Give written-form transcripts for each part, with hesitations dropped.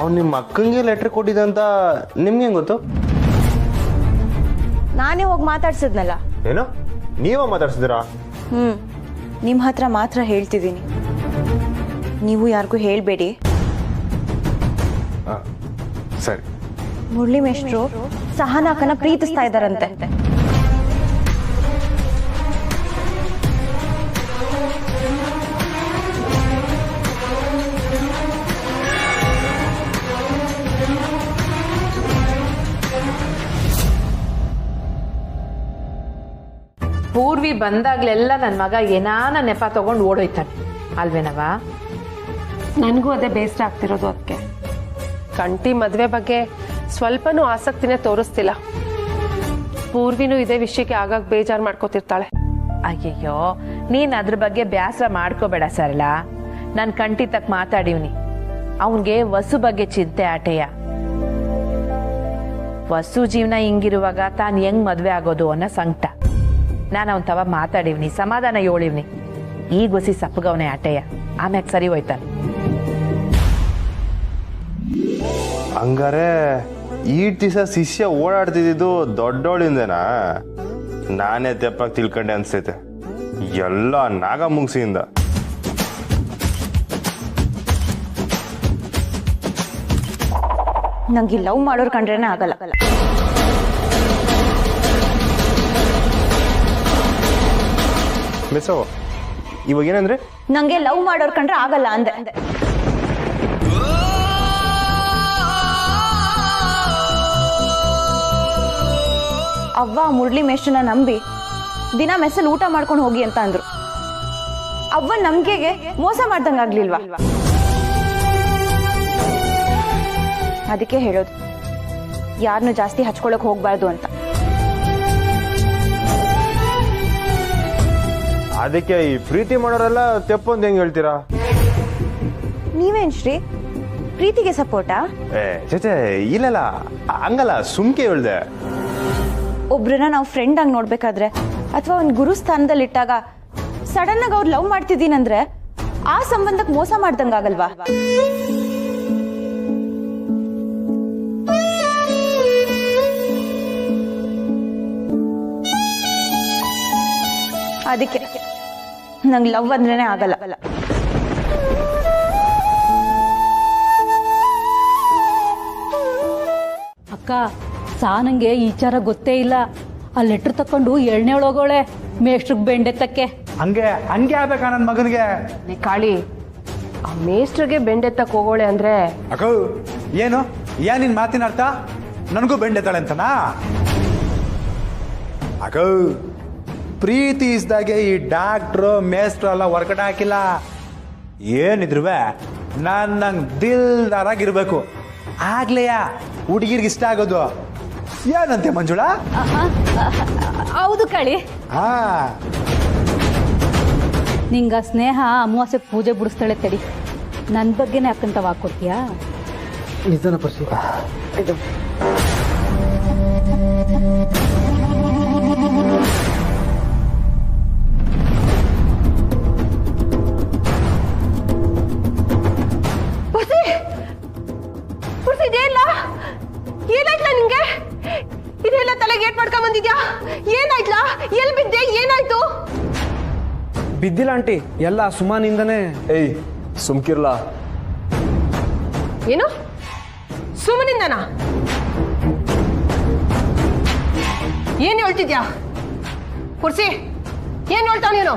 ಅವ್ನು ನಿಮ್ಮ ಅಕ್ಕಂಗೆ ಲೆಟ್ರ್ ಕೊಟ್ಟಿದ್ದಂತ ನಿಮ್ಗೆ ಹೆಂಗೆ ಗೊತ್ತು? ನಾನೇ ಹೋಗಿ ಮಾತಾಡ್ಸಿದ್ನಲ್ಲ. ಏನೋ ನೀವ ಮಾತಾಡ್ಸಿದಿರಾ? ನಿಮ್ಮ ಹತ್ರ ಮಾತ್ರ ಹೇಳ್ತಿದ್ದೀನಿ, ನೀವು ಯಾರಿಗೂ ಹೇಳಬೇಡಿ. ಸರಿ. ಮುರಳಿ ಮೇಷ್ಟ್ರು ಸಹನಾಕನ ಪ್ರೀತಿಸ್ತಾ ಇದ್ದಾರಂತೆ. ಪೂರ್ವಿ ಬಂದಾಗ್ಲೆಲ್ಲ ನನ್ನ ಮಗ ಏನಾನ ನೆಪ ತಗೊಂಡು ಓಡೋಯ್ತಾನೆ ಅಲ್ವೇನವ? ನನಗೂ ಅದೇ ಬೇಸರ ಆಗ್ತಿರೋದು. ಅದಕ್ಕೆ ಕಂಟಿ ಮದುವೆ ಬಗ್ಗೆ ಸ್ವಲ್ಪನೂ ಆಸಕ್ತಿನೇ ತೋರಿಸ್ತಿಲ್ಲ. ಪೂರ್ವಿನೂ ಇದೇ ವಿಷಯಕ್ಕೆ ಆಗಾಗ ಬೇಜಾರು ಮಾಡ್ಕೋತಿರ್ತಾಳೆ. ಅಯ್ಯಯ್ಯೋ, ನೀನ್ ಅದ್ರ ಬಗ್ಗೆ ಬೇಸರ ಮಾಡ್ಕೋಬೇಡ ಸರಳ. ನಾನು ಕಂಟಿ ತಕ್ಕ ಮಾತಾಡಿವ್ನಿ. ಅವನ್ಗೆ ವಸು ಬಗ್ಗೆ ಚಿಂತೆ ಆಟೆಯ. ವಸು ಜೀವನ ಹಿಂಗಿರುವಾಗ ತಾನು ಹೆಂಗ್ ಮದ್ವೆ ಆಗೋದು ಅನ್ನೋ ಸಂಕಟ. ನಾನು ಅವನ್ ತವ ಮಾತಾಡಿವ್ನಿ, ಸಮಾಧಾನ ಹೇಳಿವ್ನಿ. ಈಗ ಹೊಸಿ ಸಪ್ಪಗವನೆ ಆಟೆಯ, ಆಮ್ಯಾಗ ಸರಿ ಹೋಯ್ತಾನೆ. ಹಂಗಾರೆ ಈ ದಿವಸ ಶಿಷ್ಯ ಓಡಾಡ್ತಿದ್ದು ದೊಡ್ಡೋಳಿಂದನಾ? ನಾನೇ ತೆಪ್ಪಾಗಿ ತಿಳ್ಕೊಂಡೆ ಅನ್ಸ್ತೈತೆ. ಎಲ್ಲ ನಾಗ ಮುಂಗ್ಸಿಯಿಂದ. ನಂಗೆ ಲವ್ ಮಾಡೋರ್ ಕಂಡ್ರೇನೆ ಆಗಲ್ಲ. ಮಿಸ್ ಇವಾಗ ಏನಂದ್ರೆ? ನಂಗೆ ಲವ್ ಮಾಡೋರ್ ಕಂಡ್ರೆ ಆಗಲ್ಲ ಅಂದೆ. ಅವ್ವ ಮುರಳಿ ಮೇಷ್ಟ್ರನ್ನ ನಂಬಿ ದಿನ ಮೆಸ್ಸಲ್ಲಿ ಊಟ ಮಾಡ್ಕೊಂಡು ಹೋಗಿ ಅಂತ ಅಂದ್ರು. ಅವ್ವ ನಂಬಿಕೆಗೆ ಮೋಸ ಮಾಡ್ದಂಗಾಗ್ಲಿಲ್ವಾ? ಅದಕ್ಕೆ ಹೇಳೋದು, ಯಾರನ್ನು ಜಾಸ್ತಿ ಹಚ್ಕೊಳಕ್ ಹೋಗ್ಬಾರ್ದು ಅಂತ. ಅದಕ್ಕೆ ಈ ಪ್ರೀತಿ ಮಾಡೋರೆಲ್ಲ ತೆಪ್ಪು ಅಂತ ಹೆಂಗ್ ಹೇಳ್ತೀರಾ? ನೀವೇನ್ ಶ್ರೀ ಪ್ರೀತಿಗೆ ಸಪೋರ್ಟಾ? ಚೇಚೆ ಇಲ್ಲಲ್ಲ, ಹಂಗಲ್ಲ, ಸುಮ್ಕೆ ಹೇಳ್ದೆ. ಒಬ್ರನ್ನ ನಾವು ಫ್ರೆಂಡ್ ಆಗಿ ನೋಡ್ಬೇಕಾದ್ರೆ ಅಥವಾ ಒಂದು ಗುರು ಸ್ಥಾನದಲ್ಲಿ ಇಟ್ಟಾಗ ಸಡನ್ ಆಗಿ ಅವ್ರು ಲವ್ ಮಾಡ್ತಿದ್ದೀನಂದ್ರೆ ಆ ಸಂಬಂಧಕ್ಕೆ ಮೋಸ ಮಾಡ್ದಂಗಾಗಲ್ವಾ? ಅದಕ್ಕೆ ನಂಗೆ ಲವ್ ಅಂದ್ರೇನೆ ಆಗಲ್ಲ. ಅಕ್ಕ ಸಾನಂಗೆ ಈ ವಿಚಾರ ಗೊತ್ತೇ ಇಲ್ಲ. ಆ ಲೆಟ್ರ್ ತಕೊಂಡು 7ನೇ ಒಳಗೋಳೆ ಮೇಷ್ಟ್ರಿಗೆ ಬೆಂಡೆತ್ತಕ್ಕೆ. ಹಂಗೆ ಆಗ್ಬೇಕಾ ನನ್ನ ಮಗನಿಗೆ? ಕಾಳಿ, ಆ ಮೇಸ್ಟ್ರಿಗೆ ಬೆಂಡೆತ್ತಕ್ಕೆ ಹೋಗೋಳೆ ಅಂದ್ರೆ ಅಕ್ಕ ಏನು ನಿನ್ ಮಾತಿನ ಅರ್ಥ? ನನಗೂ ಬೆಂಡೆತ್ತಾಳೆ ಅಂತನಾ? ಅಕ್ಕ ಪ್ರೀತಿ ಇಸ್ದಾಗೆ ಈ ಡಾಕ್ಟ್ರು ಮೇಸ್ಟ್ರು ಎಲ್ಲ ಹೊರಗಡೆ ಹಾಕಿಲ್ಲ. ಏನಿದ್ರು ನಂಗೆ ದಿಲ್ದಾರಾಗಿರ್ಬೇಕು, ಆಗ್ಲೆಯ ಹುಡುಗಿರ್ಗೆ ಇಷ್ಟ ಆಗೋದು. ಏನಂತೆ ಮಂಜುಳಾ? ಹೌದು ಕಳಿ. ಹಾ, ನಿಂಗ ಸ್ನೇಹ ಅಮಾವಾಸ್ಯೆ ಪೂಜೆ ಬಿಡಿಸ್ತಾಳೆ ತಡಿ. ನನ್ನ ಬಗ್ಗೆನೇ ಅಕ್ಕಂತ ವಾಕೊಡ್ತೀಯಾ? ನಿಜನ ಪರ್ಸಿ. ಏನಾಯ್ತಲ್ಲ ನಿಂಗೆ? ಇದೆಲ್ಲ ತಲೆಗೆ ಏಟ್ ಮಾಡ್ಕೊಂಡ್ ಬಂದಿದ್ಯಾ? ಏನಾಯ್ತಲ್ಲ? ಎಲ್ ಬಿದ್ದೆ? ಏನಾಯ್ತು? ಬಿದ್ದಿಲ್ಲ ಆಂಟಿ, ಎಲ್ಲ ಸುಮಾನಿಂದನೇ. ಏಯ್ ಸುಮ್ಕಿರ್ಲಾ. ಏನು ಸುಮ್ಮನಿಂದನ? ಏನ್ ಹೇಳ್ತಿದ್ಯಾ ಕುರ್ಸಿ? ಏನ್ ಹೇಳ್ತಾವ ನೀನು?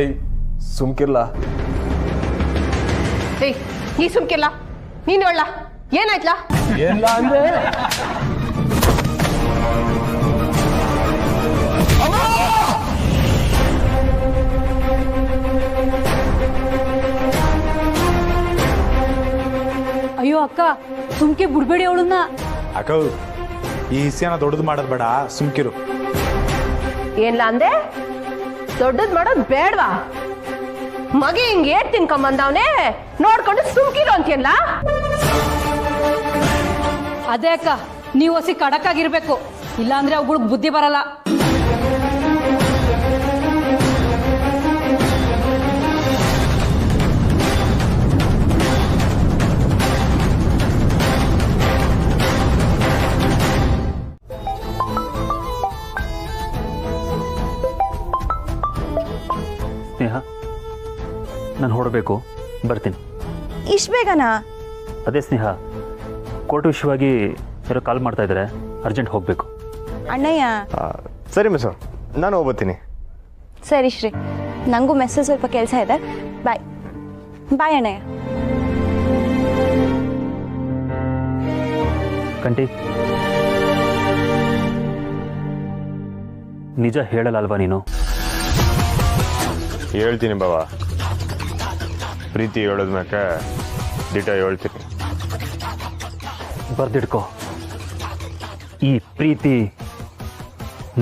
ಏಯ್ ಸುಮ್ಕಿರ್ಲಾ. ಏಯ್ ನೀ ಸುಮ್ಕಿರ್ಲ, ನೀನ್ ಹೇಳ ಏನಾಯ್ತಲ್ಲ? ಎಲ್ಲ ಅಂದ್ರೆ ಅಯ್ಯೋ ಅಕ್ಕ, ಸುಮ್ಕೆ ಬಿಡ್ಬೇಡಿ ಅವಳನ್ನ. ಅಕ್ಕ ಈ ವಿಷಯನ ದೊಡ್ಡದು ಮಾಡೋದು ಬೇಡ, ಸುಮ್ಕಿರು. ಏನ್ಲ ಅಂದೆ? ದೊಡ್ಡದ್ ಮಾಡೋದ್ ಬೇಡವಾ? ಮಗೆ ಹಿಂಗ್ ಏಟ್ ತಿನ್ಕೊಂಬಂದವನೇ ನೋಡ್ಕೊಂಡು ಸುಮ್ಕಿರು ಅಂತೀಯಲ್ಲ? ಅದೇ ಅಕ್ಕ, ನೀವು ಹೊಸಿ ಖಡಕ್ ಆಗಿರ್ಬೇಕು, ಇಲ್ಲಾಂದ್ರೆ ಅವುಗಳಿಗೆ ಬುದ್ಧಿ ಬರಲ್ಲ. ನಾನು ಹೊರಡಬೇಕು, ಬರ್ತೀನಿ. ಇಷ್ಟು ಬೇಗನಾ? ಅದೇ ಸ್ನೇಹ, ಕೋರ್ಟ್ ವಿಷಯವಾಗಿ ಯಾರೋ ಕಾಲ್ ಮಾಡ್ತಾ ಇದ್ದಾರೆ, ಅರ್ಜೆಂಟ್ ಹೋಗಬೇಕು. ಅಣ್ಣಯ್ಯ. ಸರಿ ಮಿಸ್, ನಾನು ಹೋಗ್ಬತ್ತೀನಿ. ಸರಿ ಶ್ರೀ, ನನಗೂ ಮೆಸೇಜ್ ಸ್ವಲ್ಪ ಕೆಲಸ ಇದೆ. ಬಾಯ್ ಬಾಯ್ ಅಣ್ಣಯ್ಯ. ಕಂಟಿ, ನಿಜ ಹೇಳಲ್ಲ ನೀನು? ಹೇಳ್ತೀನಿ ಬಾವ, ಪ್ರೀತಿ ಹೇಳೋದ್ಮ್ಯಾಕೆ ದಿಟ ಹೇಳ್ತೀನಿ. ಬರ್ದಿಡ್ಕೋ, ಈ ಪ್ರೀತಿ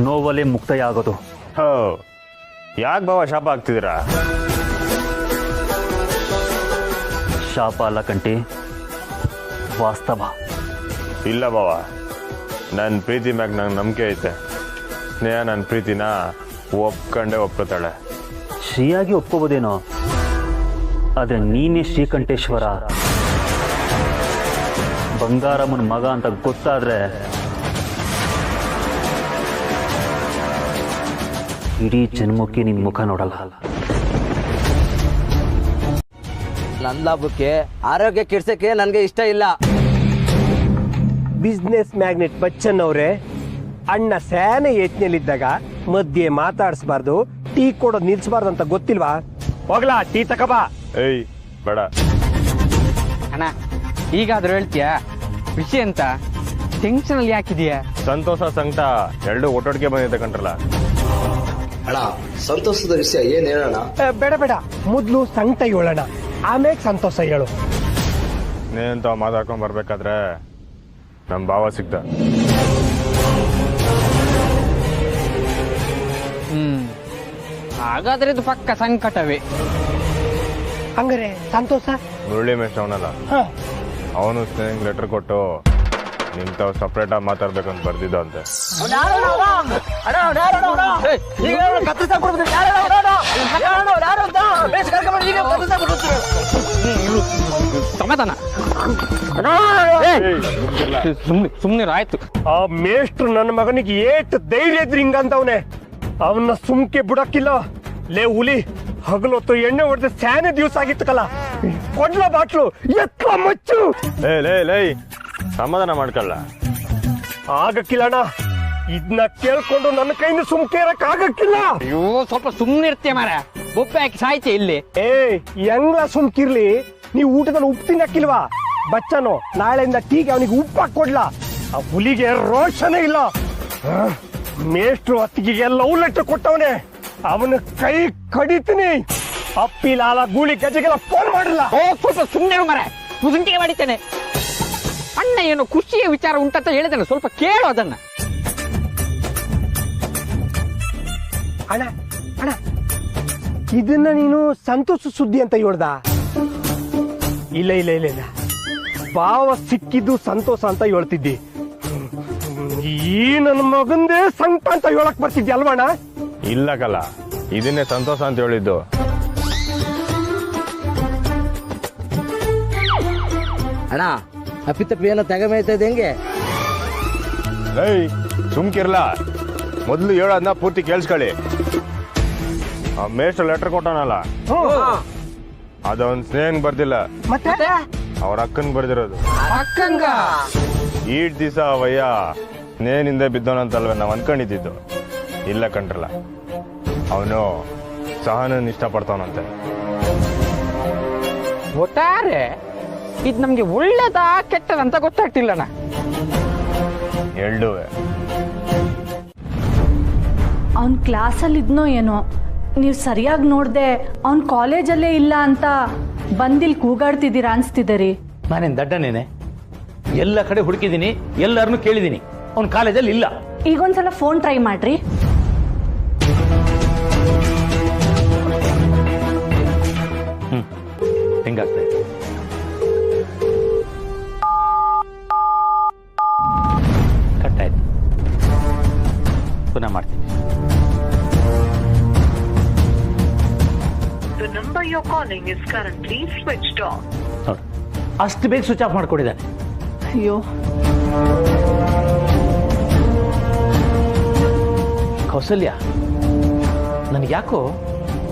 ನೋವಲ್ಲೇ ಮುಕ್ತಾಯ ಆಗೋದು. ಹೋ, ಯಾಕೆ ಬಾವ ಶಾಪ ಆಗ್ತಿದ್ದೀರಾ? ಶಾಪ ಅಲ್ಲ ಕಂಟಿ, ವಾಸ್ತವ. ಇಲ್ಲ ಬಾವ, ನನ್ನ ಪ್ರೀತಿ ಮ್ಯಾಗ ನಂಗೆ ನಂಬಿಕೆ ಐತೆ. ಸ್ನೇಹ ನನ್ನ ಪ್ರೀತಿನ ಒಪ್ಕೊಂಡೇ ಒಪ್ಕೋತಾಳೆ. ಶ್ರೀಯಾಗಿ ಒಪ್ಕೋಬೋದೇನೋ, ಆದರೆ ನೀನೇ ಶ್ರೀಕಂಠೇಶ್ವರ ಬಂಗಾರಮ್ಮನ ಮಗ ಅಂತ ಗೊತ್ತಾದ್ರೆ ಇಡೀ ಜನ್ಮಕ್ಕೆ ನಿನ್ನ ಮುಖ ನೋಡಲ್ಲ. ನನ್ನ ಲಾಭಕ್ಕೆ ಆರೋಗ್ಯ ಕೆಡ್ಸಕ್ಕೆ ನನಗೆ ಇಷ್ಟ ಇಲ್ಲ. ಬಿಸ್ನೆಸ್ ಮ್ಯಾಗ್ನೆಟ್ ಬಚ್ಚನ್ ಅವರೇ, ಅಣ್ಣ ಸ್ಯಾನೆ ಯತ್ನೆಯಲ್ಲಿದ್ದಾಗ ಮಧ್ಯೆ ಮಾತಾಡಿಸ್ಬಾರ್ದು, ಟೀ ಕೊಡೋದು ನಿಲ್ಸಬಾರ್ದು ಅಂತ ಗೊತ್ತಿಲ್ವಾ? ಹೋಗ್ಲಾ, ಟೀ ತಕಬಾ. ಏಯ್ ಬೇಡ ಅಣ್ಣ, ಈಗಾದ್ರೂ ಹೇಳ್ತೀಯಾ ವಿಷಯ ಅಂತ? ಟೆನ್ಷನ್ ಅಲ್ಲಿ ಯಾಕಿದೀಯಾ? ಸಂತೋಷ ಸಂಕಟ ಎರಡು ಒಟ್ಟೊಟ್ಟಿಗೆ ಬಂದಿದೆ ಕಂಡ್ರಲ್ಲ. ಅಣ್ಣ, ಸಂತೋಷದ ವಿಷಯ ಏನ್ ಹೇಳೋಣ? ಬೇಡ ಬೇಡ, ಮೊದ್ಲು ಸಂಕಟ ಹೇಳೋಣ, ಆಮೇಲೆ ಸಂತೋಷ ಹೇಳು. ನೀನಂತ ಮಾತಾಡ್ಕೊಂಡ್ ಬರ್ಬೇಕಾದ್ರೆ ನಮ್ಮ ಭಾವ ಸಿಗ್ದ. ಹಾಗಾದ್ರೆ ಇದು ಪಕ್ಕ ಸಂಕಟವೇ. ಹಂಗಾರೆ ಸಂತೋಷ? ಮುರಳಿ ಮೇಷ್ಟ್ರ ಅವನಲ್ಲ, ಅವನು ಸ್ನೇಹಿಂಗ್ ಲೆಟರ್ ಕೊಟ್ಟು ನಿಮ್ ತಾವ್ ಸಪ್ರೇಟ್ ಆಗಿ ಮಾತಾಡ್ಬೇಕಂತ ಬರ್ದಿದ್ದ ಅಂತೆ. ಸಮಾಧಾನ, ಸುಮ್ನಿರು ಆಯ್ತು. ಆ ಮೇಷ್ಟ್ರು ನನ್ನ ಮಗನಿಗೆ ಏಟ್ ಧೈರ್ಯ ಇದ್ರಿ ಹಿಂಗಂತವನೆ, ಅವನ್ನ ಸುಮ್ಕೆ ಬಿಡಕ್ಕಿಲ್ಲ. ಲೇ ಹುಲಿ, ಹಗಲೊತ್ತು ಎಣ್ಣೆ ಹೊಡೆದ ಸ್ಯಾನೆ ದಿವಸ ಆಗಿತ್ತಕಲ್ಲ, ಕೊಡ್ಲ ಬಾಟ್ಲು ಎತ್ತ ಮಚ್ಚು. ಲೇ ಸಮಾಧಾನ ಮಾಡ್ಕಲ್ಲ. ಆಗಕ್ಕಿಲ್ಲಣ್ಣ, ಇದನ್ನ ಕೇಳ್ಕೊಂಡು ನನ್ನ ಕೈಯಿಂದ ಸುಮ್ಕೆ ಇರಕ್ ಆಗಕ್ಕಿಲ್ಲ. ಅಯ್ಯೋ, ಸ್ವಲ್ಪ ಸುಮ್ನಿರ್ತೀಯ ಮಾರ, ಬೊಬ್ಬೆ ಹಾಕಿ ಸಾಯ್ತೆ ಇಲ್ಲಿ. ಹೆಂಗ್ಲ ಸುಮ್ಕಿರ್ಲಿ, ನೀವು ಊಟದಲ್ಲಿ ಉಪ್ಪು ತಿನ್ನಕ್ಕಿಲ್ವಾ? ಬಚ್ಚನು ನಾಳೆಯಿಂದ ಟೀಗೆ ಅವನಿಗೆ ಉಪ್ಪು ಹಾಕೊಡ್ಲಾ? ಆ ಹುಲಿಗೆ ರೋಷನೇ ಇಲ್ಲ. ಮೇಷ್ಟ್ರು ಅತ್ತಿಗೆ ಲವ್ ಲೆಟರ್ ಕೊಟ್ಟವನೆ, ಅವನ ಕೈ ಕಡಿತೀನಿ. ಅಪ್ಪಿ ಲಾಲ ಗೂಳಿ ಗಜಗೆಲ್ಲ ಫೋನ್ ಮಾಡಲ್ಲ. ಓ, ಸ್ವಲ್ಪ ಸುಮ್ಮನೆ ಮರ, ಕುಸುಂಟಿಗೆ ಮಾಡಿದ್ದೇನೆ. ಅಣ್ಣ ಏನು ಖುಷಿಯ ವಿಚಾರ ಉಂಟಂತ ಹೇಳಿದ್ದೇನೆ, ಸ್ವಲ್ಪ ಕೇಳು ಅದನ್ನ. ಅಣ್ಣ ಅಣ್ಣ, ಇದನ್ನ ನೀನು ಸಂತೋಷ ಸುದ್ದಿ ಅಂತ ಹೇಳ್ದ? ಇಲ್ಲ ಇಲ್ಲ ಇಲ್ಲ ಇಲ್ಲ, ಭಾವ ಸಿಕ್ಕಿದ್ದು ಸಂತೋಷ ಅಂತ ಹೇಳ್ತಿದ್ದಿ. ಈ ನನ್ನ ಮಗಂದೇ ಸಂಕಟ ಅಂತ ಹೇಳಕ್ ಬರ್ತಿದ್ದಿ ಅಲ್ವಣ್ಣ? ಇಲ್ಲ ಕಲ್ಲ, ಇದನ್ನೇ ಸಂತೋಷ ಅಂತ ಹೇಳಿದ್ದು. ಅಣ್ಣ, ಅಪ್ಪಿತಪ್ಪಿ ಏನೋ ತೆಗಮೇಯ್ತಾ ಇದೆ ಹೆಂಗೆ? ಏಯ್ ಸುಮ್ಕಿರ್ಲ, ಮೊದ್ಲು ಹೇಳೋದನ್ನ ಪೂರ್ತಿ ಕೇಳಿಸ್ಕೊಳ್ಳಿ. ಆ ಮೇಷ್ಟ್ರ ಲೆಟರ್ ಕೊಟ್ಟಾನಲ್ಲ, ಅದವನ್ ಸ್ನೇಹಂಗ್ ಬರ್ದಿಲ್ಲ, ಮತ್ತೆ ಅವ್ರ ಅಕ್ಕನ್ ಬರ್ದಿರೋದು. ಅಕ್ಕಂಗ ಈಟ್ ದಿವಸ ಅವಯ್ಯ ಸ್ನೇಹನಿಂದ ಬಿದ್ದವನಂತಲ್ವೇ ನಾವ್ ಅನ್ಕೊಂಡಿದ್ದು. ಇಲ್ಲ ಕಂಡ್ರಲ್ಲ, ಅವನು ಸಹನನ್ ಇಷ್ಟಪಡ್ತಾವನಂತೆ. ಒಟ್ಟಾರೆ ಇದು ನಮ್ಗೆ ಒಳ್ಳೇದಾ ಕೆಟ್ಟದಂತ ಗೊತ್ತಾಗ್ತಿಲ್ಲಣ್ಣ. ಎರಡುವೆ. ಅವ್ನ ಕ್ಲಾಸಲ್ಲಿ ಇದ್ನೋ ಏನೋ, ನೀವು ಸರಿಯಾಗಿ ನೋಡ್ದೆ ಅವ್ನ ಕಾಲೇಜಲ್ಲೇ ಇಲ್ಲ ಅಂತ ಬಂದಿಲ್ ಕೂಗಾಡ್ತಿದ್ದೀರಾ ಅನ್ಸ್ತಿದೆ ರೀ. ನಾನೇನು ದಡ್ಡನೇನೆ? ಎಲ್ಲ ಕಡೆ ಹುಡುಕಿದ್ದೀನಿ, ಎಲ್ಲರನ್ನು ಕೇಳಿದ್ದೀನಿ, ಅವ್ನ ಕಾಲೇಜಲ್ಲಿ ಇಲ್ಲ. ಈಗೊಂದ್ಸಲ ಫೋನ್ ಟ್ರೈ ಮಾಡ್ರಿ. ಹೆಂಗಾಗ್ತದೆ? ಕಟ್ಟಾಯ್ತು, ಪುನಃ ಮಾಡ್ತೀನಿ. The number you're calling is currently switched off. ಅಷ್ಟು ಬೇಗ ಸ್ವಿಚ್ ಆಫ್ ಮಾಡ್ಕೊಂಡಿದ್ದಾನೆ. ಅಯ್ಯೋ, ಕೌಸಲ್ಯ, ನನಗೆ ಯಾಕೋ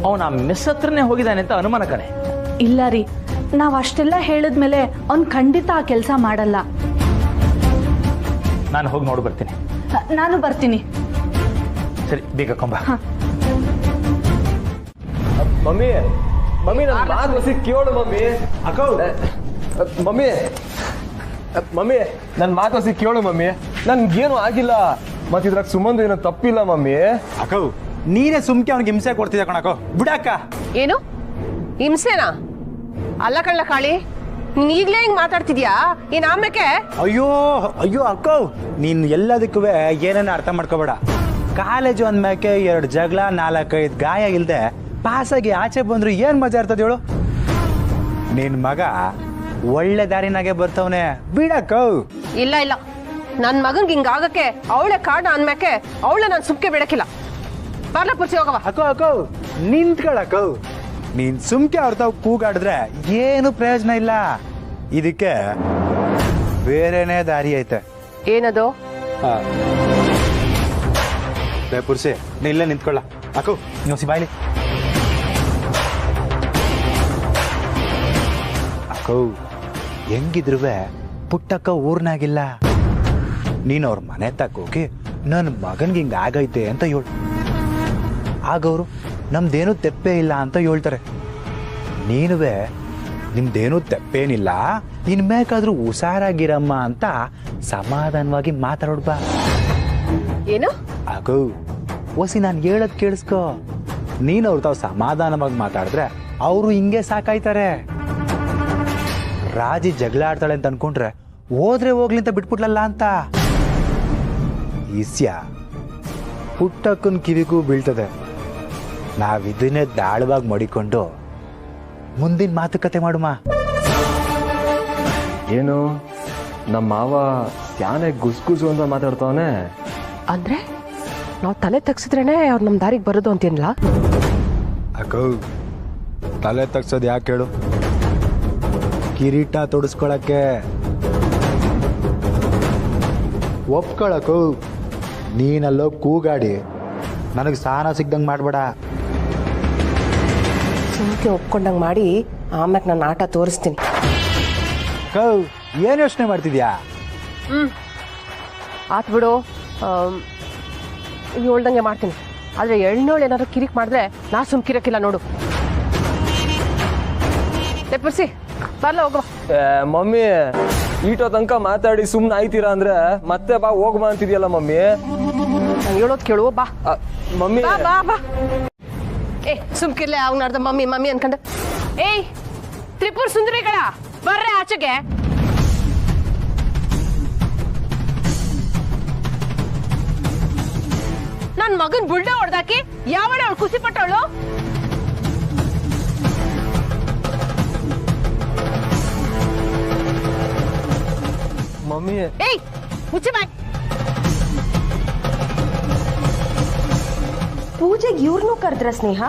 ಅವನ ಆ ಮೆಸ್ ಹತ್ರನೇ ಹೋಗಿದ್ದಾನೆ ಅಂತ ಅನುಮಾನ ಕಣೆ. ಇಲ್ಲ ರೀ, ನಾವು ಅಷ್ಟೆಲ್ಲ ಹೇಳಿದ್ಮೇಲೆ ಅವ್ನು ಖಂಡಿತ ಆ ಕೆಲಸ ಮಾಡಲ್ಲ. ನಾನು ಹೋಗಿ ನೋಡಿ ಬರ್ತೀನಿ. ನಾನು ಬರ್ತೀನಿ. ಸರಿ, ಬೇಗ ಕೊಂಬ. ಮಮ್ಮಿ ಮಮ್ಮಿ ನನ್ನ ಮಾತು ಕೇಳು ಮಮ್ಮಿ. ಅಕ್ಕ ಮಮ್ಮಿ ಮಮ್ಮಿ ನನ್ನ ಮಾತು ಕೇಳು ಮಮ್ಮಿ. ನನ್ಗೇನು ಆಗಿಲ್ಲ, ಮತ್ತೆ ಇದ್ರಾಗ ಸುಮಂದು ಏನೋ ತಪ್ಪಿಲ್ಲ ಮಮ್ಮಿ. ಅಕ್ಕ ನೀನೇ ಸುಮ್ಕೆ ಅವ್ನಿಗೆ ಹಿಂಸೆ ಕೊಡ್ತಿದ್ದೆ ಕಣಕ್ಕ, ಬಿಡಕ್ಕ. ಏನು ಹಿಂಸೆನಾ? ಅಲ್ಲ ಕಳ್ಳ ಕಾಳಿ, ನೀನ್ ಈಗ್ಲೇ ಹಿಂಗ್ ಮಾತಾಡ್ತಿದ್ಯಾ? ಏನ್ ಆಮೇಲೆ? ಅಯ್ಯೋ ಅಯ್ಯೋ ಅಕ್ಕ, ನೀನ್ ಎಲ್ಲದಕ್ಕೂ ಏನೇನು ಅರ್ಥ ಮಾಡ್ಕೋಬೇಡ. ಕಾಲೇಜು ಅಂದ್ಮ್ಯಾಕೆ 2 ಜಗಳ 4-5 ಗಾಯ ಇಲ್ದೆ ಪಾಸಾಗಿ ಆಚೆ ಬಂದ್ರು ಏನ್ ಮಜಾ ಇರ್ತದ ಹೇಳು. ನಿನ್ ಮಗ ಒಳ್ಳೆ ದಾರಿನಾಗೆ ಬರ್ತವನೆ, ಬಿಡಕ್ಕ. ಇಲ್ಲ ಇಲ್ಲ, ನನ್ ಮಗನ್ಗೆ ಹಿಂಗಾಗಕ್ಕೆ ಅವಳೆ ಕಾರಣ ಅಂದ್ಮ್ಯಾಕೆ ಅವಳ ನಾನು ಸುಮ್ಕೆ ಬಿಡಕ್ಕಿಲ್ಲ. ಬರ್ಲ ಪುರ್ಸಿ ಹೋಗವ. ಅಕ್ಕ ನಿಂತ್ಕೊಳಕ್ಕ. ನೀನ್ ಸುಮ್ಕೆ ಅವ್ರ ತಾವ್ ಕೂಗಾಡಿದ್ರೆ ಏನು ಪ್ರಯೋಜನ ಇಲ್ಲ. ಇದಕ್ಕೆ ಬೇರೆನೇ ದಾರಿ ಐತೆ. ಏನದು? ಪುರ್ಸಿ ನೀ ಇಲ್ಲೇ ನಿಂತ್ಕೊಳ್ಳ. ಅಕ್ಕ ನೀವು ಸಿಬಾಯ್ಲಿ. ಅಕ್ಕ ಹೆಂಗಿದ್ರು ಪುಟ್ಟಕ್ಕ ಊರ್ನಾಗಿಲ್ಲ. ನೀನು ಅವ್ರ ಮನೆ ತಕ್ಕೋಗಿ ನನ್ನ ಮಗನ್ಗೆ ಹಿಂಗ ಆಗೈತೆ ಅಂತ ಹೇಳು. ಆಗವ್ರು ನಮ್ದೇನು ತೆಪ್ಪೆ ಇಲ್ಲ ಅಂತ ಹೇಳ್ತಾರೆ. ನೀನುವೆ ನಿಮ್ದೇನು ತೆಪ್ಪೇನಿಲ್ಲ, ಇನ್ಮೇಕಾದ್ರೂ ಹುಷಾರಾಗಿರಮ್ಮ ಅಂತ ಸಮಾಧಾನವಾಗಿ ಮಾತಾಡೋಡ್ಬಾ. ಏನು ಆಗೋ ಓಸಿ ನಾನು ಹೇಳೋದ್ ಕೇಳಿಸ್ಕೊ. ನೀನು ಅವ್ರ ತಾವ್ ಸಮಾಧಾನವಾಗಿ ಮಾತಾಡಿದ್ರೆ ಅವರು ಹಿಂಗೆ ಸಾಕಾಯ್ತಾರೆ. ರಾಜಿ ಜಗಳ ಆಡ್ತಾಳೆ ಅಂತ ಅನ್ಕೊಂಡ್ರೆ ಹೋದ್ರೆ ಹೋಗ್ಲಿ ಅಂತ ಬಿಟ್ಬಿಟ್ಲಲ್ಲ ಅಂತ. ಈಸ್ಯ ಪುಟ್ಟಕ್ಕನ್ ಕಿವಿಗೂ ಬೀಳ್ತದೆ. ನಾವಿದನ್ನೇ ದಾಳವಾಗಿ ಮಡಿಕೊಂಡು ಮುಂದಿನ ಮಾತುಕತೆ ಮಾಡುಮ. ಏನು ನಮ್ಮ ಮಾವ ಯಾನೆ ಗುಸ್ಗುಸು ಅಂತ ಮಾತಾಡ್ತಾವನೆ? ಅಂದ್ರೆ ನಾವು ತಲೆ ತಗ್ಸಿದ್ರೇನೆ ಅವ್ರು ನಮ್ ದಾರಿಗೆ ಬರೋದು ಅಂತೇನಿಲ್ಲ. ಅಕ್ಕ ತಲೆ ತಗ್ಸೋದು ಯಾಕೆ ಹೇಳು? ಕಿರೀಟ ತೊಡಸ್ಕೊಳಕ್ಕೆ. ಒಪ್ಕೊಳಕು. ನೀನಲ್ಲೋ ಕೂಗಾಡಿ ನನಗೆ ಸಾನ ಸಿಗ್ದಂಗೆ ಮಾಡ್ಬೇಡ. ಸುಮ್ಕೆ ಒಪ್ಕೊಂಡಂಗೆ ಮಾಡಿ ಆಮ್ಯಾಗ ನಾನು ಆಟ ತೋರಿಸ್ತೀನಿ. ಕೌ ಏನು ಯೋಚನೆ ಮಾಡ್ತಿದ್ಯಾ? ಆತ್ ಬಿಡು, ಹೇಳ್ದಂಗೆ ಮಾಡ್ತೀನಿ. ಆದ್ರೆ ಎಳ್ನೋಳು ಏನಾದ್ರು ಕಿರಿಕ್ ಮಾಡಿದ್ರೆ ನಾ ಸುಮ್ಕಿರಕ್ಕಿಲ್ಲ ನೋಡು. ಪುರ್ಸಿ ಬರ್ಲ ಹೋಗುವ. ಮಮ್ಮಿ ಈಟೋ ತನಕ ಮಾತಾಡಿ ಸುಮ್ನೆ ಆಯ್ತೀರಾ ಅಂದ್ರೆ ಮತ್ತೆ ಬಾ ಹೋಗ್ಬಾ ಅಂತಿದ್ಯಲ್ಲ ಮಮ್ಮಿ. ನಾನು ಹೇಳೋದ್ ಕೇಳುವ ಬಾ. ಮಮ್ಮಿ ಬಾ ಬಾ ಬಾ. ಏ ಸುಮ್ಕಿರ್ಲೆ ಅವ್ನಾರ್ದ ಮಮ್ಮಿ ಮಮ್ಮಿ ಅನ್ಕಂಡ. ಏಯ್ ತ್ರಿಪುರ ಸುಂದರಿಗಳ ಬರ್ರೆ ಆಚೆಗೆ. ನನ್ ಮಗನ್ ಬುಲ್ಡ ಹೊಡ್ದಾಕಿ ಯಾವಳೆ ಅವಳು ಖುಷಿ ಪಟ್ಟವಳು? ಮಮ್ಮಿ ಏಯ್ ಮುಚ್ಚಿ ಬಾಯ್. ಪೂಜೆಗೆ ಇವ್ರನ್ನೂ ಕರೆದ್ರ ಸ್ನೇಹ?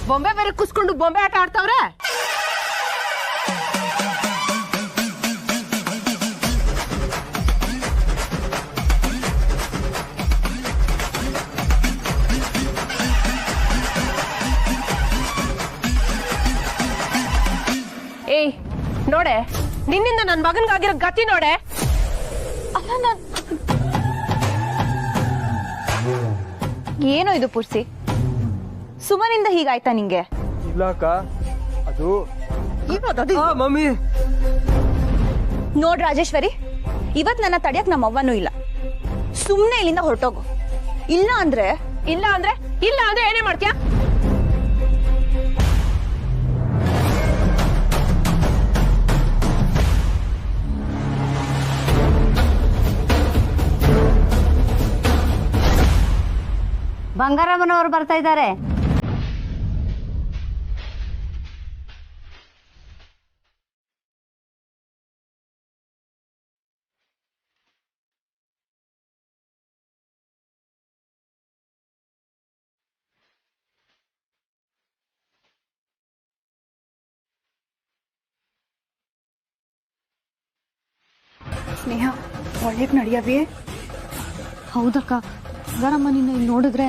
ಬೊಂಬೆ ಬೇರೆ ಕುಸ್ಕೊಂಡು ಬೊಂಬೆ ಆಟ ಆಡ್ತಾವ್ರೆ. ಏಯ್ ನೋಡೆ, ನಿನ್ನಿಂದ ನನ್ನ ಮಗನ್ಗಾಗಿರೋ ಗತಿ ನೋಡೆ. ಅಲ್ಲ ಏನೋ ಇದು ಪುರ್ಸಿ, ಸುಮನಿಂದ ಹೀಗಾಯ್ತಾ ನಿಂಗೆ? ಇಲ್ಲಕ್ಕ, ಅದು ಮಮ್ಮಿ. ನೋಡ್ ರಾಜೇಶ್ವರಿ, ಇವತ್ ನನ್ನ ತಡಿಯಕ್ ನಮ್ಮ ಅವ್ವನೂ ಇಲ್ಲ. ಸುಮ್ನೆ ಇಲ್ಲಿಂದ ಹೊರಟೋಗು. ಇಲ್ಲ ಅಂದ್ರೆ ಏನೇ ಮಾಡ್ತೀಯಾ? ಬಂಗಾರಮ್ಮನವರು ಬರ್ತಾ ಇದ್ದಾರೆ. ಸ್ನೇಹ, ಒಳ್ಳೆಗ್ ನಡಿಯವಿ. ಹೌದಕ್ಕ, ಬಂಗಾರಮ್ಮ ನಿನ್ನ ಇಲ್ಲಿ ನೋಡಿದ್ರೆ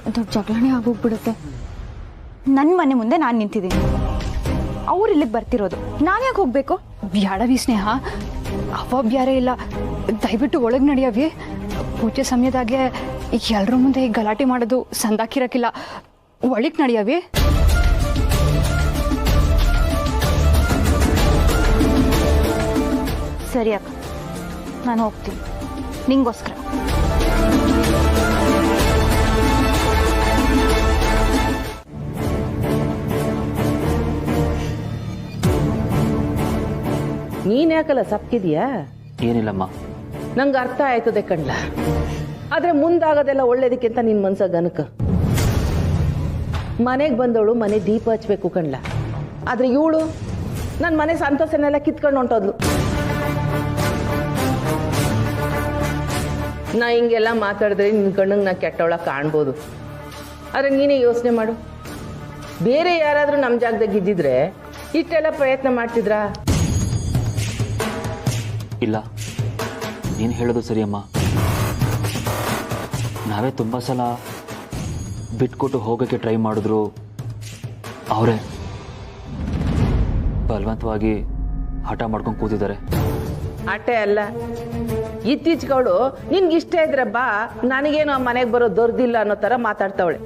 ದೊಡ್ಡ ಜಗಳನೇ ಆಗೋಗ್ಬಿಡುತ್ತೆ. ನನ್ನ ಮನೆ ಮುಂದೆ ನಾನು ನಿಂತಿದ್ದೀನಿ, ಅವ್ರು ಇಲ್ಲಿಗೆ ಬರ್ತಿರೋದು, ನಾನು ಯಾಕೆ ಹೋಗ್ಬೇಕು? ಬ್ಯಾಡವಿ ಸ್ನೇಹ, ಅವ ಬ್ಯಾರೆ ಇಲ್ಲ, ದಯವಿಟ್ಟು ಒಳಗೆ ನಡಿಯವಿ. ಪೂಜೆ ಸಮಯದಾಗೆ ಎಲ್ರ ಮುಂದೆ ಈ ಗಲಾಟೆ ಮಾಡೋದು ಸಂದಾಕಿರಕ್ಕಿಲ್ಲ, ಒಳಗೆ ನಡಿಯವಿ. ಸರಿ ಅಕ್ಕ, ನಾನು ಹೋಗ್ತೀನಿ ನಿಂಗೋಸ್ಕರ. ನೀನ್ ಯಾಕಲ್ಲ ಸಪ್ಕಿದ್ಯಾ? ಏನಿಲ್ಲಮ್ಮ. ನಂಗೆ ಅರ್ಥ ಆಯ್ತದೆ ಕಣ್ಲ, ಆದ್ರೆ ಮುಂದಾಗೋದೆಲ್ಲ ಒಳ್ಳೇದಕ್ಕಿಂತ ನಿನ್ ಮನ್ಸ ಗನಕ. ಮನೆಗೆ ಬಂದವಳು ಮನೆ ದೀಪ ಹಚ್ಬೇಕು ಕಣ್ಲ, ಆದ್ರೆ ಇವಳು ನನ್ನ ಮನೆ ಸಂತೋಷನೆಲ್ಲ ಕಿತ್ಕೊಂಡು ಹೊಂಟೋದ್ಲು. ನಾ ಹಿಂಗೆಲ್ಲ ಮಾತಾಡಿದ್ರೆ ನಿನ್ ಕಣ್ಣಿಗೆ ನಾ ಕೆಟ್ಟವಳ ಕಾಣ್ಬೋದು, ಆದ್ರೆ ನೀನೇ ಯೋಚನೆ ಮಾಡು, ಬೇರೆ ಯಾರಾದ್ರೂ ನಮ್ಮ ಜಾಗದಾಗ ಇದ್ದಿದ್ರೆ ಇಷ್ಟೆಲ್ಲ ಪ್ರಯತ್ನ ಮಾಡ್ತಿದ್ರಾ? ಇಲ್ಲ, ನೀನು ಹೇಳೋದು ಸರಿಯಮ್ಮ. ನಾವೇ ತುಂಬ ಸಲ ಬಿಟ್ಕೊಟ್ಟು ಹೋಗೋಕ್ಕೆ ಟ್ರೈ ಮಾಡಿದ್ರು, ಅವರೇ ಬಲವಂತವಾಗಿ ಹಠ ಮಾಡ್ಕೊಂಡು ಕೂತಿದ್ದಾರೆ. ಅಟ್ಟೆ ಅಲ್ಲ, ಇತ್ತೀಚೆಗವಳು ನಿನ್ಗೆ ಇಷ್ಟ ಇದ್ರೆ ಬಾ, ನನಗೇನು ಆ ಮನೆಗೆ ಬರೋ ದೊರ್ದಿಲ್ಲ ಅನ್ನೋ ಥರ ಮಾತಾಡ್ತಾವಳೆ.